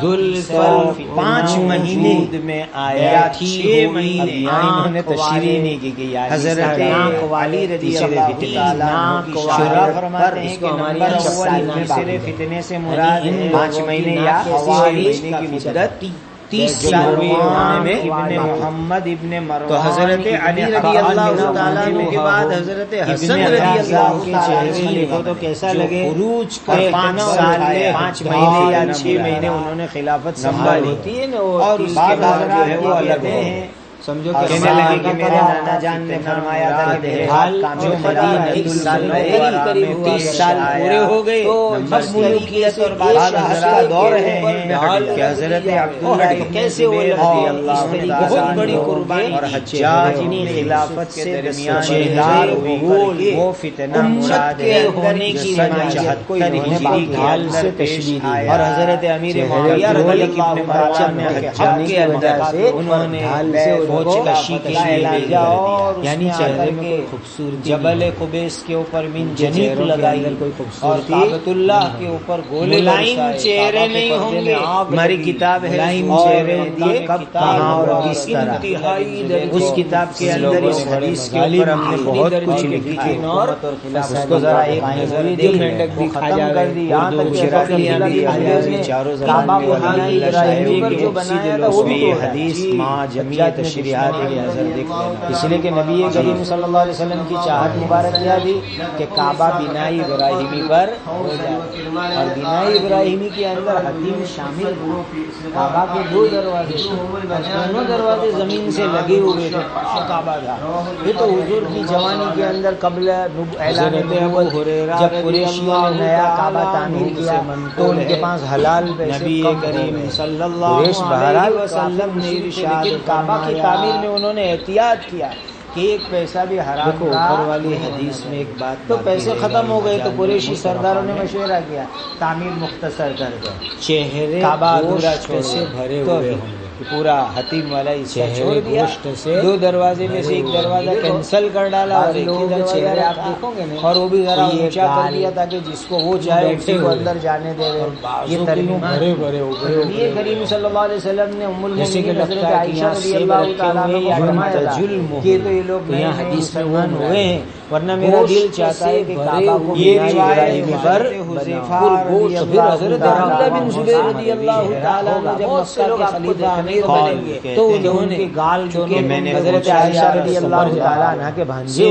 5 مہینے میں آیا 6 مہینے انہوں نے تشریح نہیں کی کہ حضرت علی رضی اللہ تعالی عنہ کی شرح فرماتے ہیں کہ نمبر اول میں فتنے سے مراد 5 مہینے یا 6 مہینے کی مدت 30 سال میں ابن محمد ابن مروان تو حضرت علی رضی اللہ تعالیٰ عنہ کے بعد حضرت حسن رضی اللہ تعالیٰ عنہ کو تو کیسا لگے عروج کا 5 سال 5 مہینے یا 6 مہینے انہوں نے خلافت سنبھالی اور اس کے بعد جو ہے وہ الگ ہیں۔ سمجھو کہنے لگے کہ میرے نانا جان نے فرمایا تھا کہ دیہات جو مدینہ سال میں قریب 30 سال پورے ہو گئے بس ملوکیت اور بادشاہ کا دور ہے کہ حضرت عبداللہ کیسے وہ رضی اللہ بہت بڑی قربانی اور حجاج نے خلافت سے درمیان وہ فتنہ مراد ہونے کی 75 ہجری ڈھال سے تشریح اور حضرت امیر معاویہ رضی اللہ عنہ نے حج کے اندر سے انہوں نے ڈھال سے کشی کے لیے یعنی چہرے میں خوبصورتی جبل قبیس کے اوپر من جنیق لگائی اور کعبۃ اللہ کے اوپر گولے لائن چہرے نہیں ہوں گے۔ ہماری کتاب ہے لائن چہرے دیے کب کہاں اور کس طرح، اس کتاب کے اندر اس حدیث کے اوپر ہم نے بہت کچھ لکھی ہے اور اس کو ذرا ایک نظر دیکھ بھی ختم کر دی یہاں تک چاروں یہ حدیث ماں جمعیت تشریحات اس لیے کہ نبی کریم صلی اللہ علیہ وسلم کی چاہت مبارک کیا تھی کہ کعبہ بنائی ابراہیمی پر ہو جائے اور بنائی ابراہیمی کے اندر حتیم شامل ہو۔ کعبہ کے 2 دروازے دونوں دروازے زمین سے لگے ہوئے تھے، کعبہ تھا یہ تو حضور کی جوانی کے اندر قبل اعلان نبوت جب قریشیوں نے نیا کعبہ تعمیر کیا تو ان کے پاس حلال نبی کریم صلی اللہ علیہ وسلم نے ارشاد کعبہ کی تعمیر میں انہوں نے احتیاط کیا کہ ایک پیسہ بھی حرام کا اوپر والی حدیث میں ایک بات تو پیسے ختم ہو گئے تو قریشی سرداروں نے مشورہ کیا تعمیر مختصر کر دو، چہرے کعبہ ادھورا سے بھرے ہوئے ہوں گے، پورا حتیم والا حصہ چھوڑ دیا، 2 دروازے میں سے ایک دروازہ کینسل کر ڈالا اور ایک ہی دروازہ آپ دیکھو گے اور وہ بھی ذرا اونچا کر دیا تاکہ جس کو وہ چاہے اسی کو اندر جانے دے۔ یہ ترمیم بھرے بھرے ہو گئے۔ یہ کریم صلی اللہ علیہ وسلم نے ام المؤمنین حضرت عائشہ رضی اللہ تعالیٰ عنہ فرمایا تھا کہ تو یہ لوگ نئے مسلمان ہوئے ہیں ورنہ میرا دل چاہتا ہے کہ کعبہ کو یہ روایت پر حضرت عبداللہ بن زبیر رضی اللہ تعالیٰ عنہ جب مکہ کے خلیفہ امیر بنے تو انہوں نے گال چونکہ میں نے حضرت عائشہ رضی اللہ تعالیٰ عنہ کے بھانجے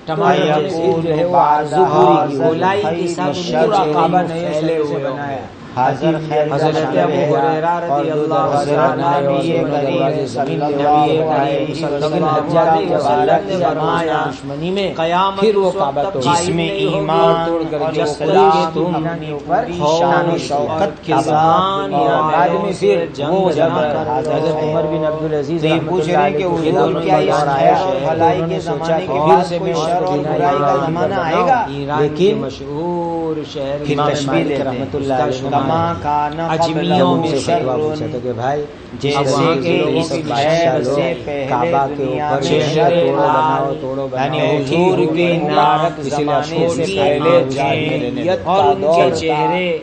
ٹماٹر جیسے جو ہے وہ آرزو پوری کی گولائی کے ساتھ پورا کعبہ نئے سرے سے بنایا۔ حضرت ابو ہریرہ رضی اللہ عنہ نبی کریم صلی اللہ علیہ وسلم حجاج مبارک نے فرمایا دشمنی میں قیامت پھر وہ کعبہ تو جس میں ایمان اور اخلاص کے اوپر شان و شوکت کے ساتھ بعد میں پھر وہ جب حضرت عمر بن عبدالعزیز یہ پوچھ رہے ہیں کہ حضور کیا اس خیر اور بھلائی کے زمانے کے بعد کوئی شر اور برائی کا زمانہ آئے گا؟ لیکن مشہور شہر امام مالک رحمۃ اللہ علیہ کما کان اجمیوں میں قبلہ فتویٰ شر، پوچھا تھا کہ بھائی جیسے کہ اس خیر سے پہلے دنیا میں شر توڑو یعنی حضور کے مبارک زمانے سے پہلے جاہلیت اور ان کے چہرے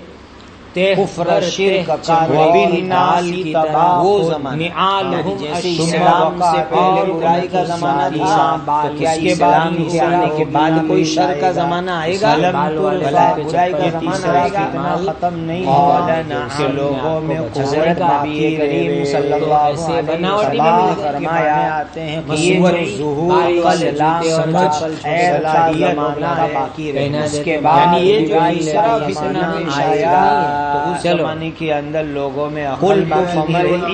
کفر شرک کا وبالناس کی طرح وہ زمانہ، نعالہم جیسے اشرار اسلام سے پہلے اور برائی کا زمانہ تھا، باقی اس کے اسلام بعد کے آنے کے بعد کوئی شر کا زمانہ آئے گا، برائی کا زمانہ آئے گا، ختم نہیں ہوگا کہ لوگوں میں قوت باقی کریم صلی اللہ علیہ وسلم فرمایا آتے ہیں کہ یہ جو ظہور خیر کا زمانہ باقی رہے، اس کے بعد یہ جو تیسرا فتنہ آیا تو اس زمانے کے اندر لوگوں میں عقل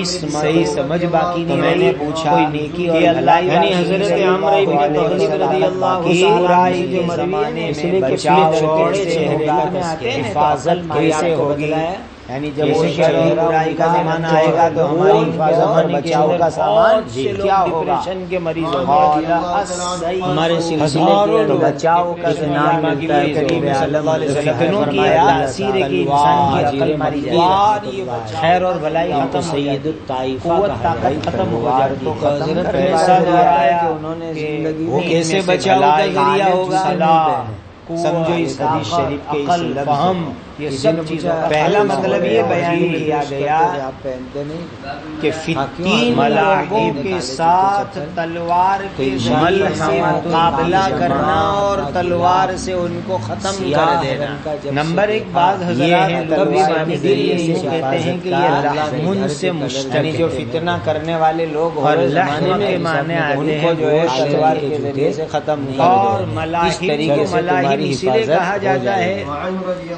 صحیح سمجھ باقی نہیں رہی، پوچھا کوئی نیکی اور اللہ یعنی حضرت عمرو بن طغرب رضی اللہ برائی کے زمانے میں بچاؤ کیسے ہوگا، حفاظت کیسے ہوگی، یعنی جب شر اور برائی کا زمانہ آئے گا تو ہماری حفاظت اور بچاؤ کا سامان کیا ہوگا، ڈپریشن کے مریض ہمارے سلسلے تو بچاؤ کا نام ملتا ہے کریم صلی اللہ علیہ وسلم کی تاثیر کی انسان کی عقل ماری جائے، خیر اور بھلائی ختم سید الطائفہ قوت طاقت ختم ہو جاتی ہے، حضرت ایسا دہرایا کہ انہوں نے زندگی وہ کیسے بچاؤ کا ذریعہ ہوگا، سمجھو اس حدیث شریف کے اس فہم یہ سب چیزوں پہلا مطلب یہ بیان کیا گیا کہ فتین لوگوں کے ساتھ تلوار کے ذریعے سے مقابلہ کرنا اور تلوار سے ان کو ختم کر دینا۔ نمبر ایک بعض حضرات تلوار کے ذریعے سے کہتے ہیں کہ یہ لحم سے مشتق جو فتنہ کرنے والے لوگ اور لحم کے معنی آتے ہیں جو ہے تلوار کے ذریعے سے ختم اور ملاحم اسی لیے کہا جاتا ہے۔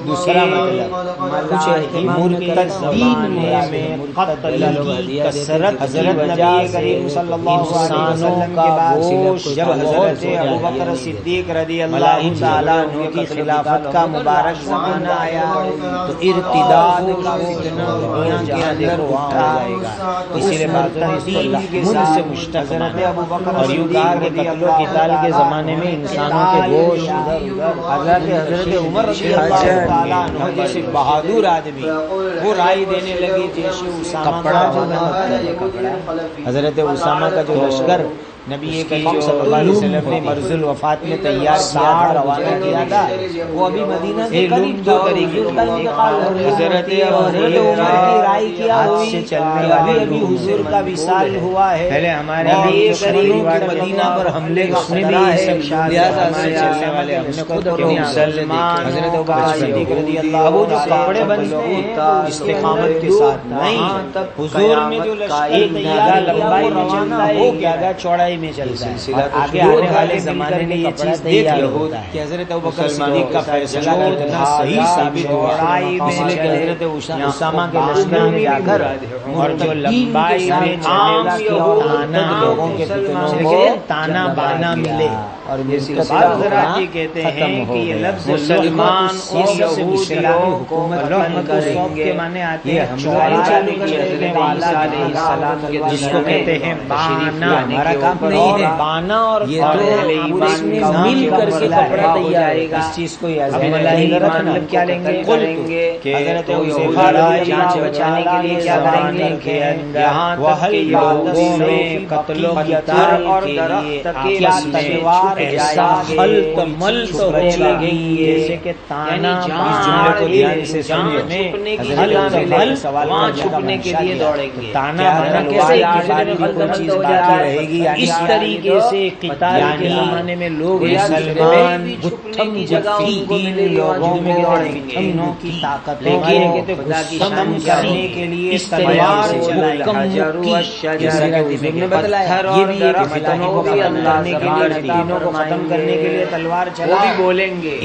دوسرا کچھ مرتدین میں قتل کی کثرت حضرت نبی کریم صلی اللہ علیہ وسلم کے بعد جب حضرت ابوبکر صدیق رضی اللہ تعالیٰ عنہ کی خلافت کا مبارک زمانہ آیا تو ارتداد کا فتنہ دنیا کے اندر اٹھا جائے گا، اسی لیے مرتدین کے ساتھ حضرت ابوبکر اور یوں کہا کہ قتل و قتال کے زمانے میں انسانوں کے گوشت حضرت عمر رضی اللہ تعالیٰ عنہ جیسے بہادر آدمی وہ رائے دینے لگے، جیسے اسامہ کا جو کپڑا حضرت اسامہ کا جو لشکر نبی کریم صلی اللہ علیہ وسلم نے مرض الوفات میں تیار کیا روانہ کیا تھا، وہ ابھی مدینہ سے قریب دو طریقے کا انتقال ہو گیا، حضرت عمر کی رائے کیا ہوئی چلنے والی ابھی حضور کا وصال ہوا ہے، پہلے ہمارے نبی کریم کے مدینہ پر حملے کا خطرہ ہے، لہذا چلنے والے ہم نے خود اپنی سلمان حضرت ابوبکر صدیق رضی اللہ عنہ جو کپڑے بنتے ہیں استقامت کے ساتھ نہیں، حضور میں جو لشکر تیار لمبائی میں چلتا ہے گیا چوڑائی میں چلتا ہے، اور آگے آنے والے زمانے میں یہ چیز دیکھ لو کہ حضرت ابوبکر صدیق کا فیصلہ کتنا صحیح ثابت ہوا، اس لیے کہ حضرت اسامہ کے لشکر میں جا کر اور جو لمبائی میں چلے گا تانا لوگوں کے فتنوں کو تانا بانا ملے، اور حضرات یہ کہتے ہیں کہ یہ لفظ مسلمان اور یہود حکومت کے معنی آتے ہیں چوڑائی چلنے والا علیہ السلام جس کو کہتے ہیں بانا، ہمارا کام نہیں ہے بانا، اور یہ تو مل کر کے کپڑا تیار گا، اس چیز کو مطلب کیا لیں گے کریں گے کہ حضرت جان بچانے کے لیے کیا کریں گے کہ یہاں تک کہ لوگوں میں قتل و قتال اور درخت کے تلوار ایسا خلط ملط ہونے لگی جیسے کہ تانا، اس جملے کو دھیان سے سمجھیں، خلط ملط وہاں چھپنے کے لیے دوڑیں گے، تانا بانا کیسے کوئی چیز باقی رہے گی، اس طریقے سے قتال کے زمانے میں لوگ مسلمان گتھم جگتی دین لوگوں میں فتنوں کی طاقت ختم کرنے کے لیے تلوار ختم کرنے کے لیے تلوار چلا بھی بولیں گے،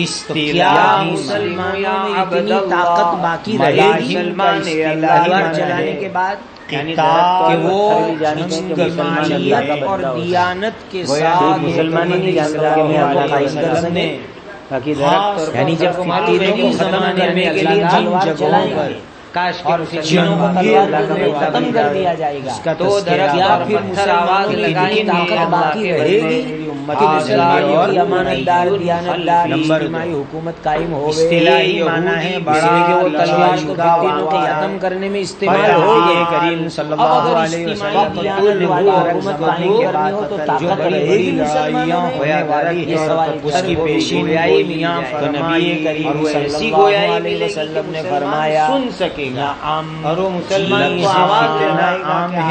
مسلمانوں میں اتنی طاقت باقی رہے گی تلوار چلانے کے بعد کہ وہ اور دیانت کے ساتھ مسلمان نہیں جانتا یعنی جب فتنوں کے زمانے میں جن جگہوں پر کاش اور چینوں کو تلوار سے ختم کر دیا جائے گا، تو درخت کیا اور پھر پتھر آواز لگائیں گے طاقت باقی رہے گی کہ مسلمانوں کی امانتدار دیانتدار اجتماعی حکومت قائم ہوگی؟ اصطلاحی معنی ہے بڑا کہ وہ تلوار کو فتنوں کو ختم کرنے میں استعمال ہوگی۔ کریم صلی اللہ علیہ وسلم حکومت قائم کرنی ہو تو طاقت رہے گی مسلمانوں میں؟ ہونے والی یہ سوال اس کی پیشین گویائی گوئی میاں تو نبی کریم صلی اللہ علیہ وسلم نے فرمایا سن سکے گا اور وہ مسلمان کو آواز دینا عام ہے،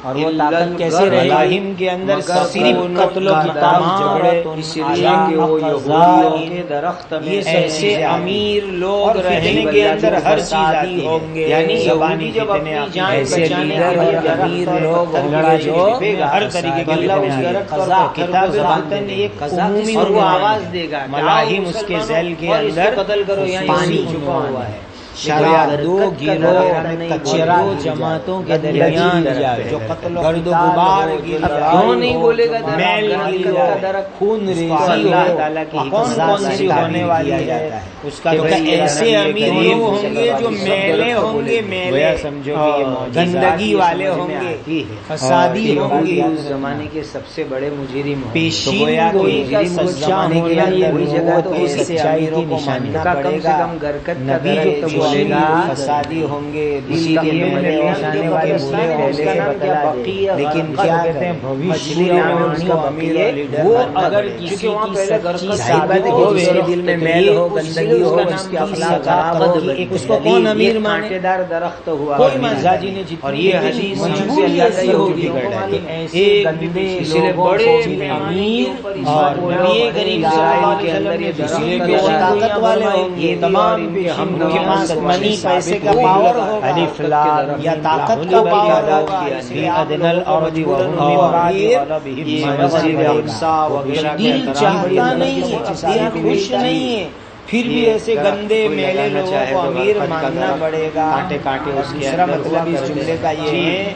اور وہ طاقت کیسے رہے گی کے اندر صرف قتل و قتال جھگڑے، اس لیے کہ وہ یہودیوں کے درخت میں ایسے امیر لوگ رہنے کے اندر ہر چیز آتی ہوں گے، یعنی زبانی جب اپنی جان ایسے بچانے لیڈر کے اور امیر لوگ ہوں گے جو ہر طریقے کے کتاب باطن ایک عمومی اور وہ آواز دے گا ملاحم اس کے ذیل کے اندر قتل کرو، یعنی پانی چھپا ہوا ہے۔ شراب دو گروہ کچرا جماعتوں کے درمیان جو قتل و گرد و غبار کیوں نہیں بولے گا میل کا درخت خون ریزی اللہ تعالیٰ کی کون سی ہونے والی ہے اس کا ایسے امیر لوگ ہوں گے جو میلے ہوں گے، میلے سمجھو کہ یہ گندگی والے ہوں گے، فسادی ہوں گے، اس زمانے کے سب سے بڑے مجرم پیشین گوئی کا سچا ہونا وہی جگہ تو ایسے امیروں کو ماننا پڑے گا۔ نبی جو بولے گا فسادی ہوں گے، اسی لیے ملے آنے والے برے پہلے سے بتلا دے، لیکن کیا کہتے ہیں بھوشلی کا امیر وہ اگر کسی کی سچی صحبت ہو، اس کے دل میں میل ہو، گندگی ہو، اس کے اخلاق خراب ہو، اس کو کون امیر مانے؟ درخت ہوا کوئی مرزا جی نے اور یہ حدیث مجبوری ایسی ہوگی کہ ایسے گندے لوگوں کو امیر اور نبی کریم صلی اللہ علیہ وسلم نے دوسرے کے طاقت والے ہوں گے، تمام ہم کے پاس منی پیسے کا پاور ہوگا، الف لام یا طاقت کا پاور ہوگا، فی ادنی الارض وهم من بعد غلبهم مسجد اقصی وغیرہ دل چاہتا نہیں ہے، دل خوش نہیں ہے، پھر بھی ایسے گندے میلے لوگوں کو امیر ماننا پڑے گا۔ دوسرا مطلب اس جملے کا یہ ہے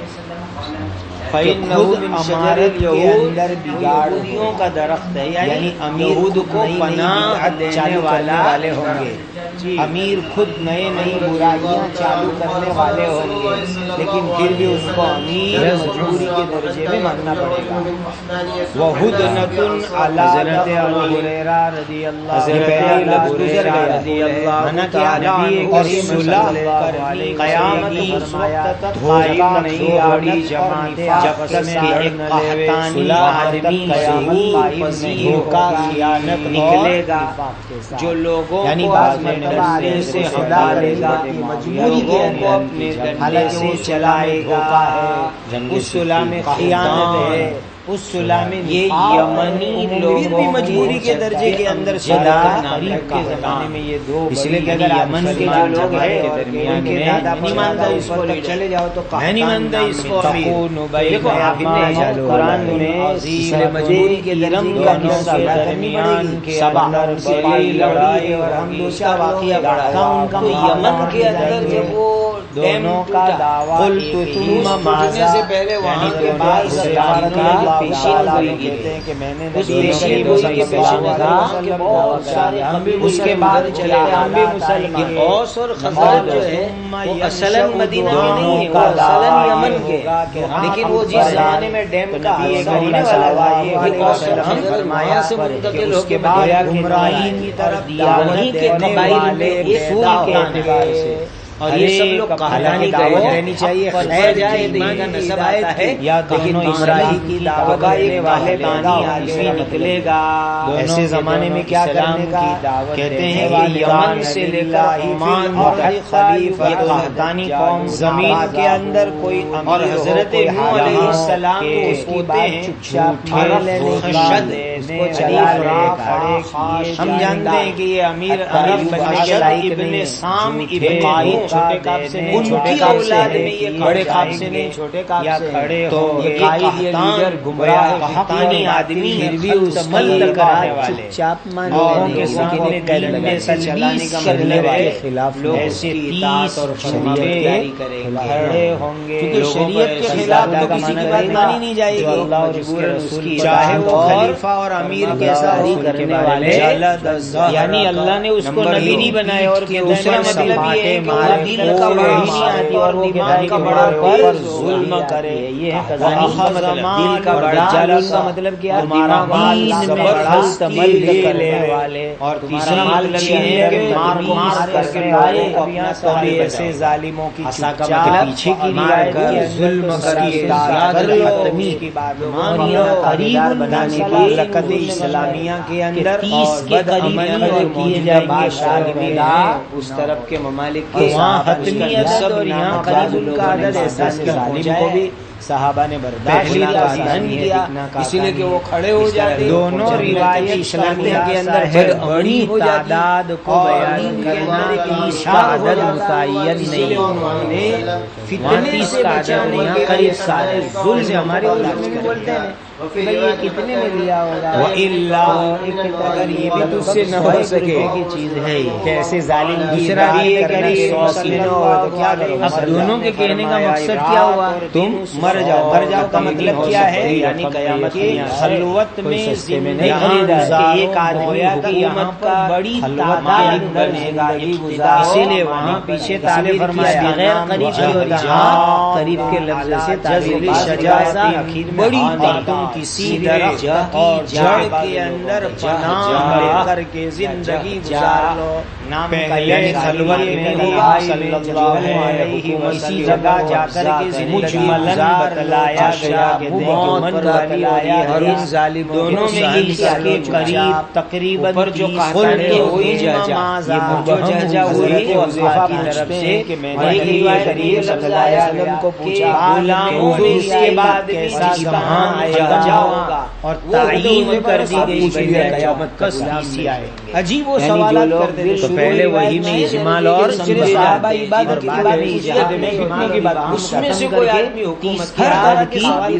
خود امارت کے اندر بگاڑیوں کا درخت ہے، یعنی امیر کو پناہ دینے والے ہوں گے، امیر خود نئے نئی برائیاں چالو کرنے والے ہوں گے، لیکن پھر بھی اس کو امیر مجبوری کے درجے میں ماننا پڑے گا۔ وَهُدْنَةٌ عَلَىٰ حضرت ابو ہریرہ رضی اللہ عنہ کیا نبی کریم صلی اللہ علیہ وسلم قیامت اس وقت تک قائم نہیں ہوگی جب تک کہ ایک قحطانی آدمی ضرور دھوکہ خیانت نکلے گا، جو لوگوں کو اپنے ڈنڈے سے حملے گا، مجبوری کے اندر اپنے ڈنڈے سے چلائے گا، اس صلح میں خیانت ہے، اس صلح میں یہ یمنی لوگ بھی مجبوری کے درجے کے اندر صلح قریب کے زمانے میں یہ دو، اس لیے کہ اگر یمن کے جو لوگ ہیں ان کے دادا نہیں مانتا اس کو چلے جاؤ تو میں نہیں مانتا اس کو، دیکھو آپ نے قرآن میں مجبوری کے درجے کا حصہ کرنی پڑے گی، سبا سے لڑائی اور ہم دوسرا واقعہ بڑا ان کا یمن کے اندر جب وہ دونوں کا دعویٰ سے پہلے وہاں کے بعد سرکار کا پیشین گوئی کہتے ہیں کہ میں نے پیشین گوئی کے پیشین کہا کہ بہت سارے اس کے بعد چلے ہم بھی مسلمان، اوس اور خزرج جو ہے وہ اصلاً مدینہ میں نہیں ہے، وہ اصلاً یمن کے، لیکن وہ جس زمانے میں ڈیم کا ہونے والا یہ اوس اور خزرج وہاں سے منتقل ہو کے بعد گمراہی کی طرف وہیں کے قبائل میں ایک سور کے اعتبار سے، اور یہ سب لوگ کہانی دعوت دینی چاہیے، خیر جائے دین کا نسب آتا ہے، لیکن گمراہی کی دعوت دینے والے دانی آدمی نکلے گا۔ ایسے زمانے میں کیا کرنے کا کہتے ہیں کہ یمن سے لے کر عمان تک خلیفہ قحطانی قوم زمین کے اندر کوئی امیر اور حضرت نوح علیہ السلام کو اس کی بات چپ چاپ خشد اس کو چلا رہے، ہم جانتے ہیں کہ یہ امیر ابن سام ابن قائد چھوٹے کاف سے نہیں، چھوٹے کاف سے نہیں، بڑے کاف سے نہیں، چھوٹے کاف سے کھڑے تو یہ لیڈر گمراہ قحطانی آدمی پھر بھی اس مل کرانے والے چاپ لوگوں کے سامنے ڈنڈے سے چلانے کا مطلب کے خلاف لوگ ایسے 30 اور شریعت کھڑے ہوں گے، کیونکہ شریعت کے خلاف تو کسی کی بات مانی نہیں جائے گی، اللہ اور اس کے رسول چاہے وہ خلیفہ اور اور امیر کیسا کرنے والے، یعنی اللہ نے اس کو نبی نہیں بنایا، اور دوسرا مطلب یہ ہے کہ وہ دل کا بڑا آتی اور وہ دماغ کا بڑا پر ظلم کرے، یہ ہے دل کا بڑا ظلم کا مطلب کیا؟ تمہارا مال مستمل کرنے والے، اور تیسرا مطلب یہ ہے کہ مار کر کے لوگوں کو اپنا کبھی ایسے ظالموں کی پیچھے کی روایت کے ظلم کر کی بات قریب بنانے کی لقد اسلامیہ کے اندر 30 کے قریب کیے جائیں گے اس طرف کے ممالک کے وہاں حتمیت سب اور یہاں قریب ان کا عدد احساس کے ظالم کو بھی صحابہ نے برداشت کیا، اس لیے کہ وہ کھڑے ہو جاتے۔ دونوں روایت اسلامیہ کے اندر ہے، بڑی تعداد کو بیان کرنا اس کا عدد متعین نہیں، فتنے سے بچانے کے قریب سارے ظلم سے ہمارے علماء بولتے ہیں یہ کتنے میں لیا ہوگا، اگر یہ بھی تجھ سے نہ ہو سکے کی چیز ہے یہ، کیسے ظالم دوسرا یہ کرے 100 کلو، اب دونوں کے کہنے کا مقصد کیا ہوا؟ تم مر جاؤ کا مطلب کیا ہے؟ یعنی قیامت کی خلوت میں زندگی ایک آدمی حکومت کا بڑی تعداد بنے گا، اسی لیے وہاں پیچھے تعبیر فرمایا بغیر قریب کی ہوتا ہے، قریب کے لفظ سے تعبیر شجاعت بڑی باتوں کسی درجہ اور جڑ کے اندر پناہ لے کر کے زندگی گزار لو۔ پہلے خلوت میں صلی اللہ علیہ وسلم جگہ جا کر کے زندگی بتلایا گیا کہ من بتلایا دونوں میں ایک کے قریب تقریباً پر جو کھڑے ہوئی ججا ہوئی وظیفہ کی طرف سے کہ میں نے یہ صلی اللہ علیہ وسلم کو پوچھا غلاموں نے اس کے بعد کیسا زمان آیا ہوگا اور تعین کر دی گئی قیامت کا سیاسی آئے گے۔ عجیب وہ سوالات کرتے تھے، تو پہلے وہی میں اجمال اور صحابہ عبادت کی بات نہیں، جہاد میں فتنے کی بات، اس میں سے کوئی آدمی حکومت ہر ہر کی آج کے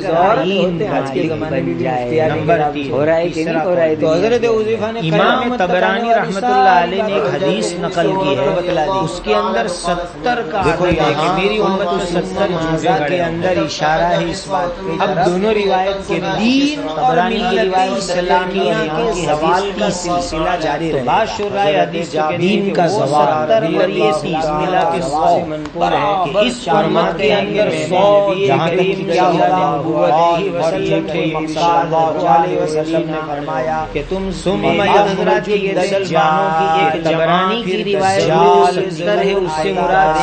زمانے میں نمبر 3 ہو رہا ہے کہ نہیں ہو رہا ہے؟ تو حضرت حذیفہ نے امام طبرانی رحمۃ اللہ علیہ نے ایک حدیث نقل کی ہے، اس کے اندر 70 کا عدد ہے کہ میری امت میں 70 جمعہ کے اندر اشارہ ہے اس بات پہ۔ اب دونوں روایت کے دین اور ملت اسلامیہ کے زوال کا سلسلہ جاری رہے، بات شرائع حدیث دین کا زوال اور یہ 30 ملا کے 100 منقول ہے کہ اس امت کے اندر 100 جہاں تک کیا ہوگا اور جھوٹے صلی اللہ علیہ وسلم نے فرمایا کہ تم حضرات کی دجالوں کی ایک طبرانی کی روایت 70 ہے، اس سے مراد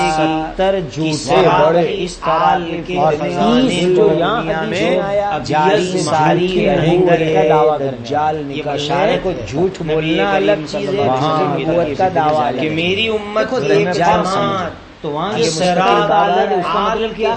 70 جھوٹے اس طرح کے اور 30 جو یہاں میں جاری ساری رہیں گے دجال نکلنے کو جھوٹ بولنا الگ چیز ہے، وہاں نبوت کا دعویٰ کہ میری امت ایک جماعت تو وہاں یہ سراب اس کا مطلب کیا؟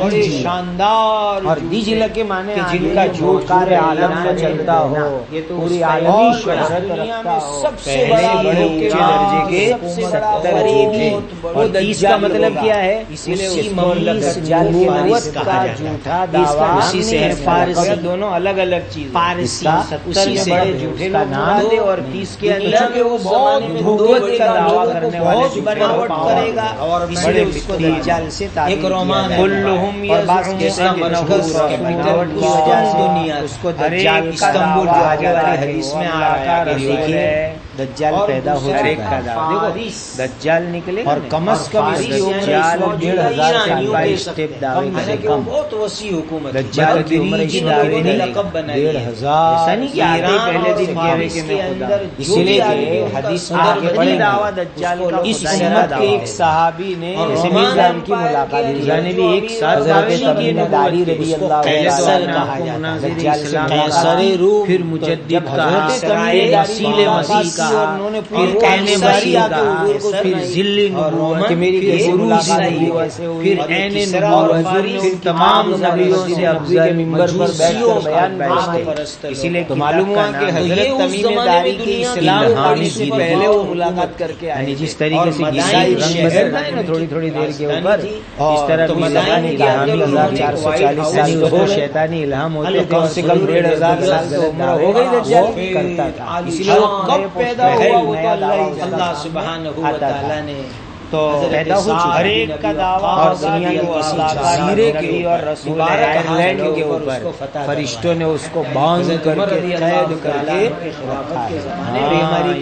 بڑے شاندار اور دیجل کے معنی جن کا جھوٹ سارے عالم میں چلتا ہو، یہ تو پوری عالمی شہرت رکھتا ہو، سب سے بڑے اونچے درجے کے 70 یہ تھے، اور 30 کا مطلب کیا ہے؟ اسی لیے اس کو دجال کی نبوت کا جھوٹا دعویٰ اسی سے ہے فارسی، دونوں الگ الگ چیز، فارسی 70 سے بڑے جھوٹے کا نام دے اور 30 کے اندر وہ بہت نبوت کا دعویٰ کرنے والے بناوٹ کرے گا، اور اس لیے اس کو دجال سے تعبیر ایک رومان ہے کلہم یزعم جیسا مرکز کے بناوٹ کی وجہ سے اس کو دجال استنبول جو آگے والی حدیث میں آ رہا ہے، دجال پیدا ہو چکا ہے، دجال نکلے اور کم از کم اس کی عمر 1500 سال کا اسٹیپ دعوے کرے کم، بہت وسیع حکومت، دجال کی عمر کی دعوے نہیں، لقب بنائی 1500 کہ آدھے پہلے دن کہہ رہے کہ میں خدا، اس لیے کہ حدیث میں آگے بڑھیں دعویٰ دجال کا اس امت کے ایک صحابی نے میزان کی ملاقات نے بھی ایک ساتھ داری رضی اللہ عنہ قیصر روح، پھر مجدد کہا، وسیل مسیح کہا، پھر عین مسیح کہا، پھر ذل نبوت، پھر عروج نبوت، پھر عین نبوت، پھر تمام نبیوں سے افضل منبر پر بیٹھ کر بیان کرتے۔ اسی لیے تو معلوم ہوا کہ حضرت تمیم داری کی اسلام آنے سے پہلے وہ ملاقات کر کے آئے، جس طریقے سے عیسائی رنگ بدلتا ہے نا تھوڑی تھوڑی دیر کے اوپر، اس طرح بھی زمانے کے حامی 1440 سال کو شیطانی الہام ہوتے تھے، کم سے کم 1500 سال کی عمر ہو گئی دجال کرتا تھا، اس لیے وہ کب پیدا ہوا وہ تو اللہ سبحانہ و تعالی نے تو پیدا ہو چکا ہر ایک کا دعویٰ اور ہوگا دنیا کہ کے وہ کسی اللہ کا جزیرے نبی کے اور رسول مبارک آئرلینڈ ہاتھوں کے اس اوپر کو فتح فرشتوں نے اس کو باندھ کر کے قید کر کے رکھا ہے۔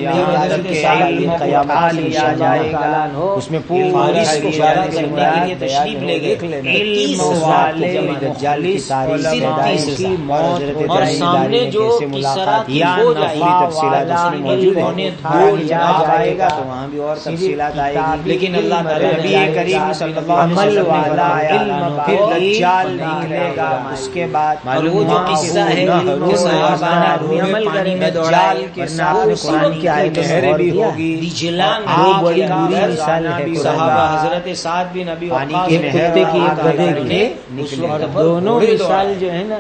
یہاں تک کہ علم کو اٹھا لیا جائے گا، اس میں پوری حدیث سے مراد تشریف لے گئے علم والے دجال کی تاریخ کی موت اور سامنے جو کسرا کی ہو جائے گی تفصیلات اس میں موجود ہیں، کیا جائے گا تو وہاں بھی اور تفصیلات آئے گی، لیکن اللہ تعالیٰ نبی کریم صلی اللہ علیہ وسلم والا علم پھر دجال نکلے گا، اس کے بعد وہ جو قصہ ہے کہ صحابہ نے آدمی عمل کریں گے دجال کے ساتھ قرآن کی آیتیں بھی ہوگی، دجلان وہ بڑی بری مثال ہے صحابہ حضرت سعد بن ابی پانی وقاص کی کتے کی ایک گدھے نکلے نکلے اور دونوں مثال جو ہے نا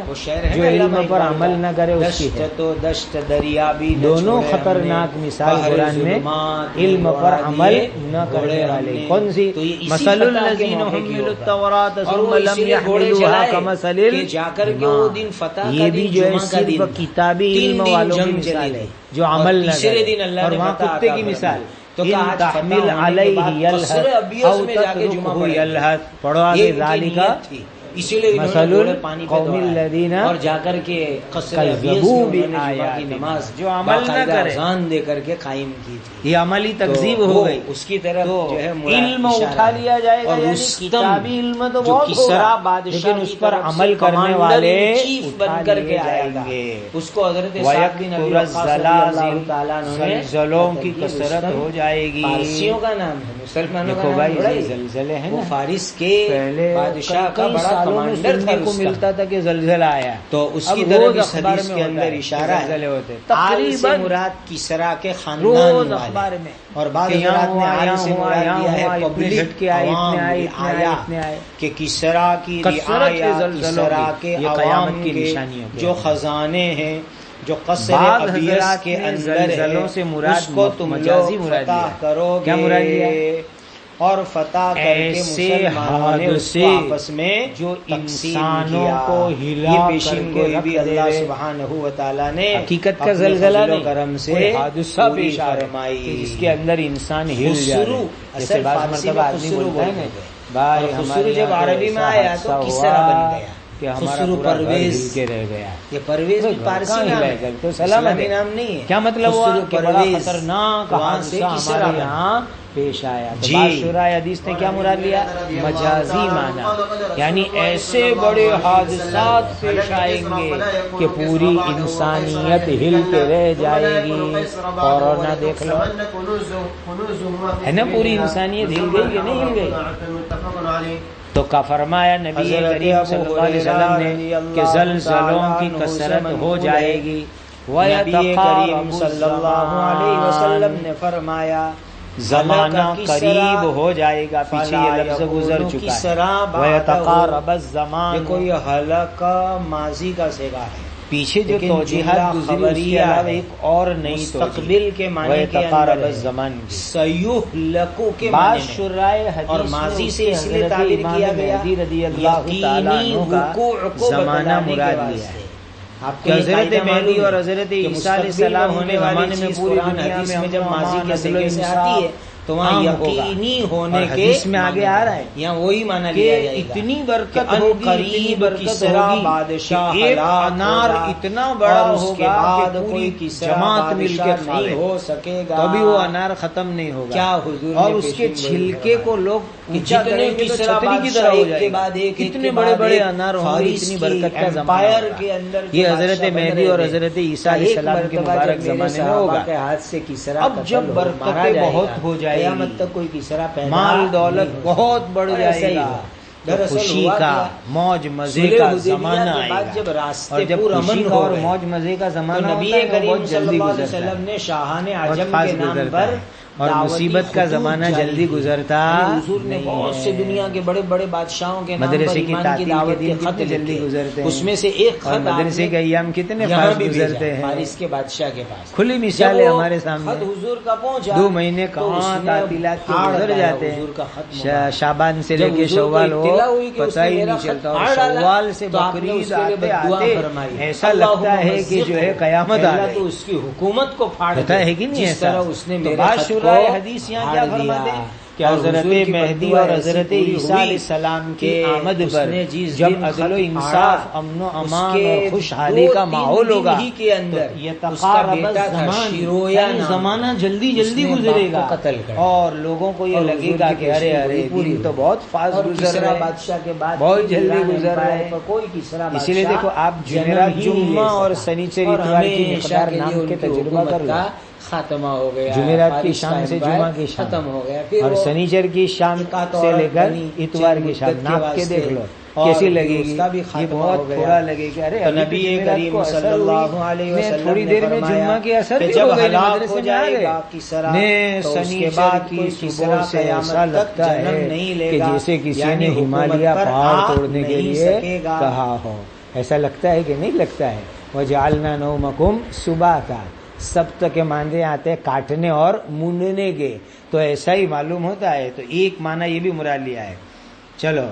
جو علم پر عمل نہ کرے اس کی ہے، تو دشت دریا بھی دونوں خطرناک مثال قرآن میں علم پر عمل نہ کرنے والے کون سی؟ مثل الذین حملوا التوراۃ ثم لم يحملوها كمثل جا کر کے وہ دن فتح یہ بھی جو ہے صرف کتابی علم والوں کی مثال ہے جو عمل نہ کرے، اور وہاں کتے کی مثال تو ان تحمل علیہ یلہث او تترکہ یلہث، پڑھو آگے ذالک اسی لیے مثل القوم الذین اور جا کر کے کذبوا بآیات نماز جو عمل نہ کرے اذان دے کر کے قائم کی تھی، یہ عملی تکذیب ہو گئی، اس کی طرف جو ہے علم اٹھا لیا جائے گا، یعنی کتابی علم تو بہت ہوگا لیکن اس پر عمل کرنے والے چیف بن کر کے آئے گا، اس کو حضرت سعد بن ابی وقاص رضی اللہ تعالیٰ عنہ نے زلزلوں کی کثرت ہو جائے گی، فارسیوں کا نام ہے، مسلمانوں کا دیکھو نام بھائی زلزلے ہیں وہ نا، فارس کے پہلے بادشاہ کا کئی بڑا سالوں میں کمانڈر تھا، سننے کو ملتا تھا کہ زلزلہ آیا، تو اس کی اب طرف روز اس اخبار حدیث میں کے ہوتا اندر ہے اشارہ ہے، زلزلے ہوتے آل سے تقریباً مراد کسرا کے روز خاندان اخبار والے، میں، اور بعض کہ یہاں حضرات نے ہوا، آل یہاں سے ہوا، مراد یہاں دیا ہے ہوا، اتنے پبلک جھٹکے آئے، عوام اتنے آئے، بھی اتنے آئے، آیا اتنے آئے، کہ کسرا کی کثرت کے رعایا، زلزلوں کسرا کی، کے یہ عوام قیامت کی کے نشانیوں کے جو خزانے ہیں، جو قصر بعض ابیس حضرات کے نے اندر زلزلوں سے ہے، مراد اس کو تم مجازی لوگ مراد فتح لیا۔ کرو کیا مراد لیا؟ گے، اور فتح کر کے ایسے مسلمانوں نے اس کو آپس میں جو تقسیم انسانوں کیا، کو ہلا یہ کر پیشین کے گوئی رکھ بھی دے اللہ رہے، سبحانہ و تعالیٰ نے حقیقت کا اپنے زلزلہ فضل و نہیں، کرم سے کوئی حادثہ پوری پیش آئے فرمائی، کہ جس کے اندر انسان ہل جائے، خسرو، جیسے اصل بعض فارسی مرتبہ میں آدمی خسرو بولتا ہے نا بولتے ہیں، بھائی اور ہمارے خسرو جب یہاں عربی میں آیا تو حادثہ کسرا ہوا بن گیا، کہ ہمارا خسرو پورا گھر پرویز، ہل کے رہ گیا، یہ پرویز بھی فارسی کہاں نام ہلائے ہے، گا؟ تو سلامت اسلامی ہے۔ نام نہیں ہے، کیا مطلب ہوا خسرو کہ بڑا پرویز، خطرناک وہاں سے حادثہ کسرا ہمارے بنا۔ یہاں پیش آیا، تو جی۔ بعض شرائع حدیث نے کیا مراد لیا؟ مجازی معنی، یعنی ایسے بڑے حادثات پیش آئیں گے کہ پوری انسانیت ہل کے رہ جائے گی۔ کورونا دیکھ لو، ہے نا، پوری انسانیت ہل گئی کہ نہیں ہل گئی؟ تو کا فرمایا نبی کریم صلی اللہ علیہ وسلم نے کہ زلزلوں کی کثرت ہو جائے گی، نبی کریم صلی اللہ علیہ وسلم نے فرمایا زمانہ قریب ہو جائے گا، پیچھے یہ لفظ گزر چکا ہے، وَيَتَقَارَبَ الزَّمَانُ، دیکھو یہ حلق ماضی کا صیغہ ہے، پیچھے جو توجیحات گزری اس کے علاوہ ایک اور نئی مستقبل کے معنی کے وَيَتَقَارَبَ اندر الزَّمَانُ، سیہلکو کے بعض معنی میں، شرائع حدیث اور ماضی سے اس لیے حضرت تعبیر امام کیا گیا مہدی رضی اللہ تعالیٰ یقینی عنہ کا وقوع کو زمانہ بتلانے کے مراد واسطے۔ لیا ہے آپ کہ کو یہ حضرت قاعدہ مہدی معلوم اور ہے حضرت کہ عیسیٰ علیہ مستقبل السلام ہونے کے والی زمانے میں چیز پوری قرآن دنیا حدیث میں میں جب ماضی کے عدل و صیغے سے انصاف آتی ہے تو وہاں عام ہوگا، یقینی ہونے اور کے حدیث میں آگے آ رہا ہے یہاں وہی معنی کہ لیا جائے گا اتنی برکت کہ ہوگی، اتنی قریب برکت کسرا ہوگی بادشاہ کہ ایک ہلاک انار ہوگا، اتنا بڑا اور اس کے ہوگا بعد کہ پوری کوئی کسرا جماعت مل کے بادشاہ کھا نہیں لے، ہو سکے گا، کبھی وہ انار ختم نہیں ہوگا، کیا حضور اور نے اس کے پیشین گوئی چھلکے کو فرمائی لوگ کہ اونچا جتنے کریں گے تو کسرا چھتری کی بادشاہ طرح ہو ایک جائے کے گا، بعد ایک کتنے بڑے بڑے انار ہوں گے، اتنی برکت کا زمانہ ہوگا۔ کے اندر یہ حضرت مہدی اور حضرت عیسیٰ علیہ السلام کے مبارک زمانے میں ہوگا۔ کے ہاتھ سے کسرا اب جب برکتیں بہت ہو جائے گی، قیامت تک کوئی کسرا پیدا مال دولت نہیں ہو بہت بڑھ اور ایسا جائے ہی گا، ہوا۔ تو دراصل خوشی ہوا کا کیا؟ موج مزے صلح کا حدیبیہ زمانہ کے آئے بعد گا، جب راستے اور جب پر خوشی امن کا ہو اور گئے موج مزے کا تو زمانہ نبی ہوتا ہے وہ کریم بہت صلی جلدی اللہ علیہ گزرتا وسلم ہے، نے شاہان بہت عجم فاسٹ کے نام گزرتا پر ہے، اور دعوتی مصیبت کا خطوط زمانہ جاری جلدی کیے۔ گزرتا یعنی حضور نے نہیں بہت سے ہے۔ دنیا کے بڑے بڑے بادشاہوں کے نام پر مدرسے کی ایمان کی تعطیل کے دعوت دن کے خط کتنے جلدی لکھے، گزرتے ہیں، اس میں سے ایک اور خط آپ مدرسے نے کے ایام کتنے یہاں فاسٹ بھی بھیجا گزرتے ہیں، فارس کے بادشاہ کے پاس۔ کھلی جب مثال ہے وہ ہمارے سامنے، خط حضور کا پہنچا 2 مہینے تو اس کہاں نے تعطیلات کے پھاڑ گزر ڈالا جاتے حضور کا خط ہیں، مبارک۔ شعبان سے لے جب کے حضور کو شوال ہو اطلاع ہوئی کہ اس پتہ نے ہی میرا نہیں خط چلتا، اور پھاڑ ڈالا شوال سے تو آپ نے بقرعید اس کے لیے آتے بددعا آتے فرمائی، ایسا لگتا ہے کہ جو ہے قیامت آ اللہ گئی، تو اس کی حکومت کو پھاڑ ہوتا دے، ہے کہ نہیں جس ایسا؟ طرح اس نے تو میرے بعض خط شرائع کو حدیث یہاں پھاڑ کیا دیا فرماتے ہیں کہ حضرت مہدی اور حضرت عیسیٰ علیہ السلام کی آمد پر جب عدل و انصاف، امن و امان اور خوشحالی کا ماحول ہوگا تو زمانہ جلدی جلدی گزرے گا اور لوگوں کو یہ لگے گا کہ ارے ارے دن تو بہت فاسٹ گزر رہا ہے، بادشاہ کے بعد بہت جلدی گزر رہا ہے۔ کوئی تیسرا بادشاہ، اسی لیے دیکھو آپ جمعرات، جمعہ اور سنیچر اتوار کی مقدار نام کے تجربہ کر لو۔ ختم ہو گیا، جمعرات کی شام سے جمعہ کی شام ختم ہو گیا، اور سنیچر کی شام سے لے کر اتوار کی شام ناپ کے دیکھ لو کیسی لگے گی۔ یہ بہت تھوڑا لگے کہ ارے نبی کریم صلی اللہ علیہ وسلم تھوڑی دیر میں جمعہ کی اثر بھی جب ہو گئی، ہلاک مدرسے ہو میں آ جائے گئے۔ گا کسرا، سنیچر کی صبح سے ایسا لگتا ہے کہ جیسے کسی نے ہمالیہ پہاڑ توڑنے کے لیے کہا ہو، ایسا لگتا ہے کہ نہیں لگتا ہے؟ وَجَعَلْنَا نَوْمَكُمْ سُبَاتًا، سبت کے معنی آتے ہیں کاٹنے اور موننے کے، تو ایسا ہی معلوم ہوتا ہے۔ تو ایک معنی یہ بھی مراد لیا ہے۔ چلو،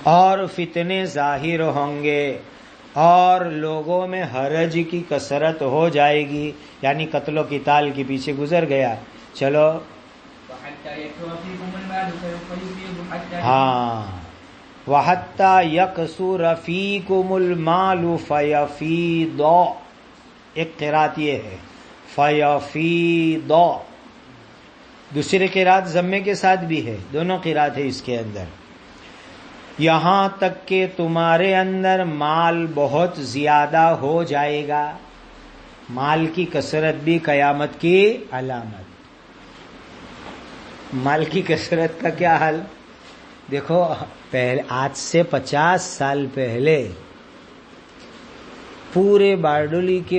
اور فتنے ظاہر ہوں گے اور لوگوں میں حرج کی کثرت ہو جائے گی، یعنی قتل و قتال کے پیچھے گزر گیا۔ چلو ہاں، وَحَتَّى يَكْثُرَ فِيكُمُ الْمَالُ فَيَفِيضَ، ایک قرات یہ ہے فَيَفِيضَ، دوسری قرات ضمے کے ساتھ بھی ہے، دونوں قرات ہے اس کے اندر۔ یہاں تک کہ تمہارے اندر مال بہت زیادہ ہو جائے گا، مال کی کثرت بھی قیامت کی علامت۔ مال کی کثرت کا کیا حال؟ دیکھو، پہلے آج سے 50 سال پہلے پورے بارڈولی کے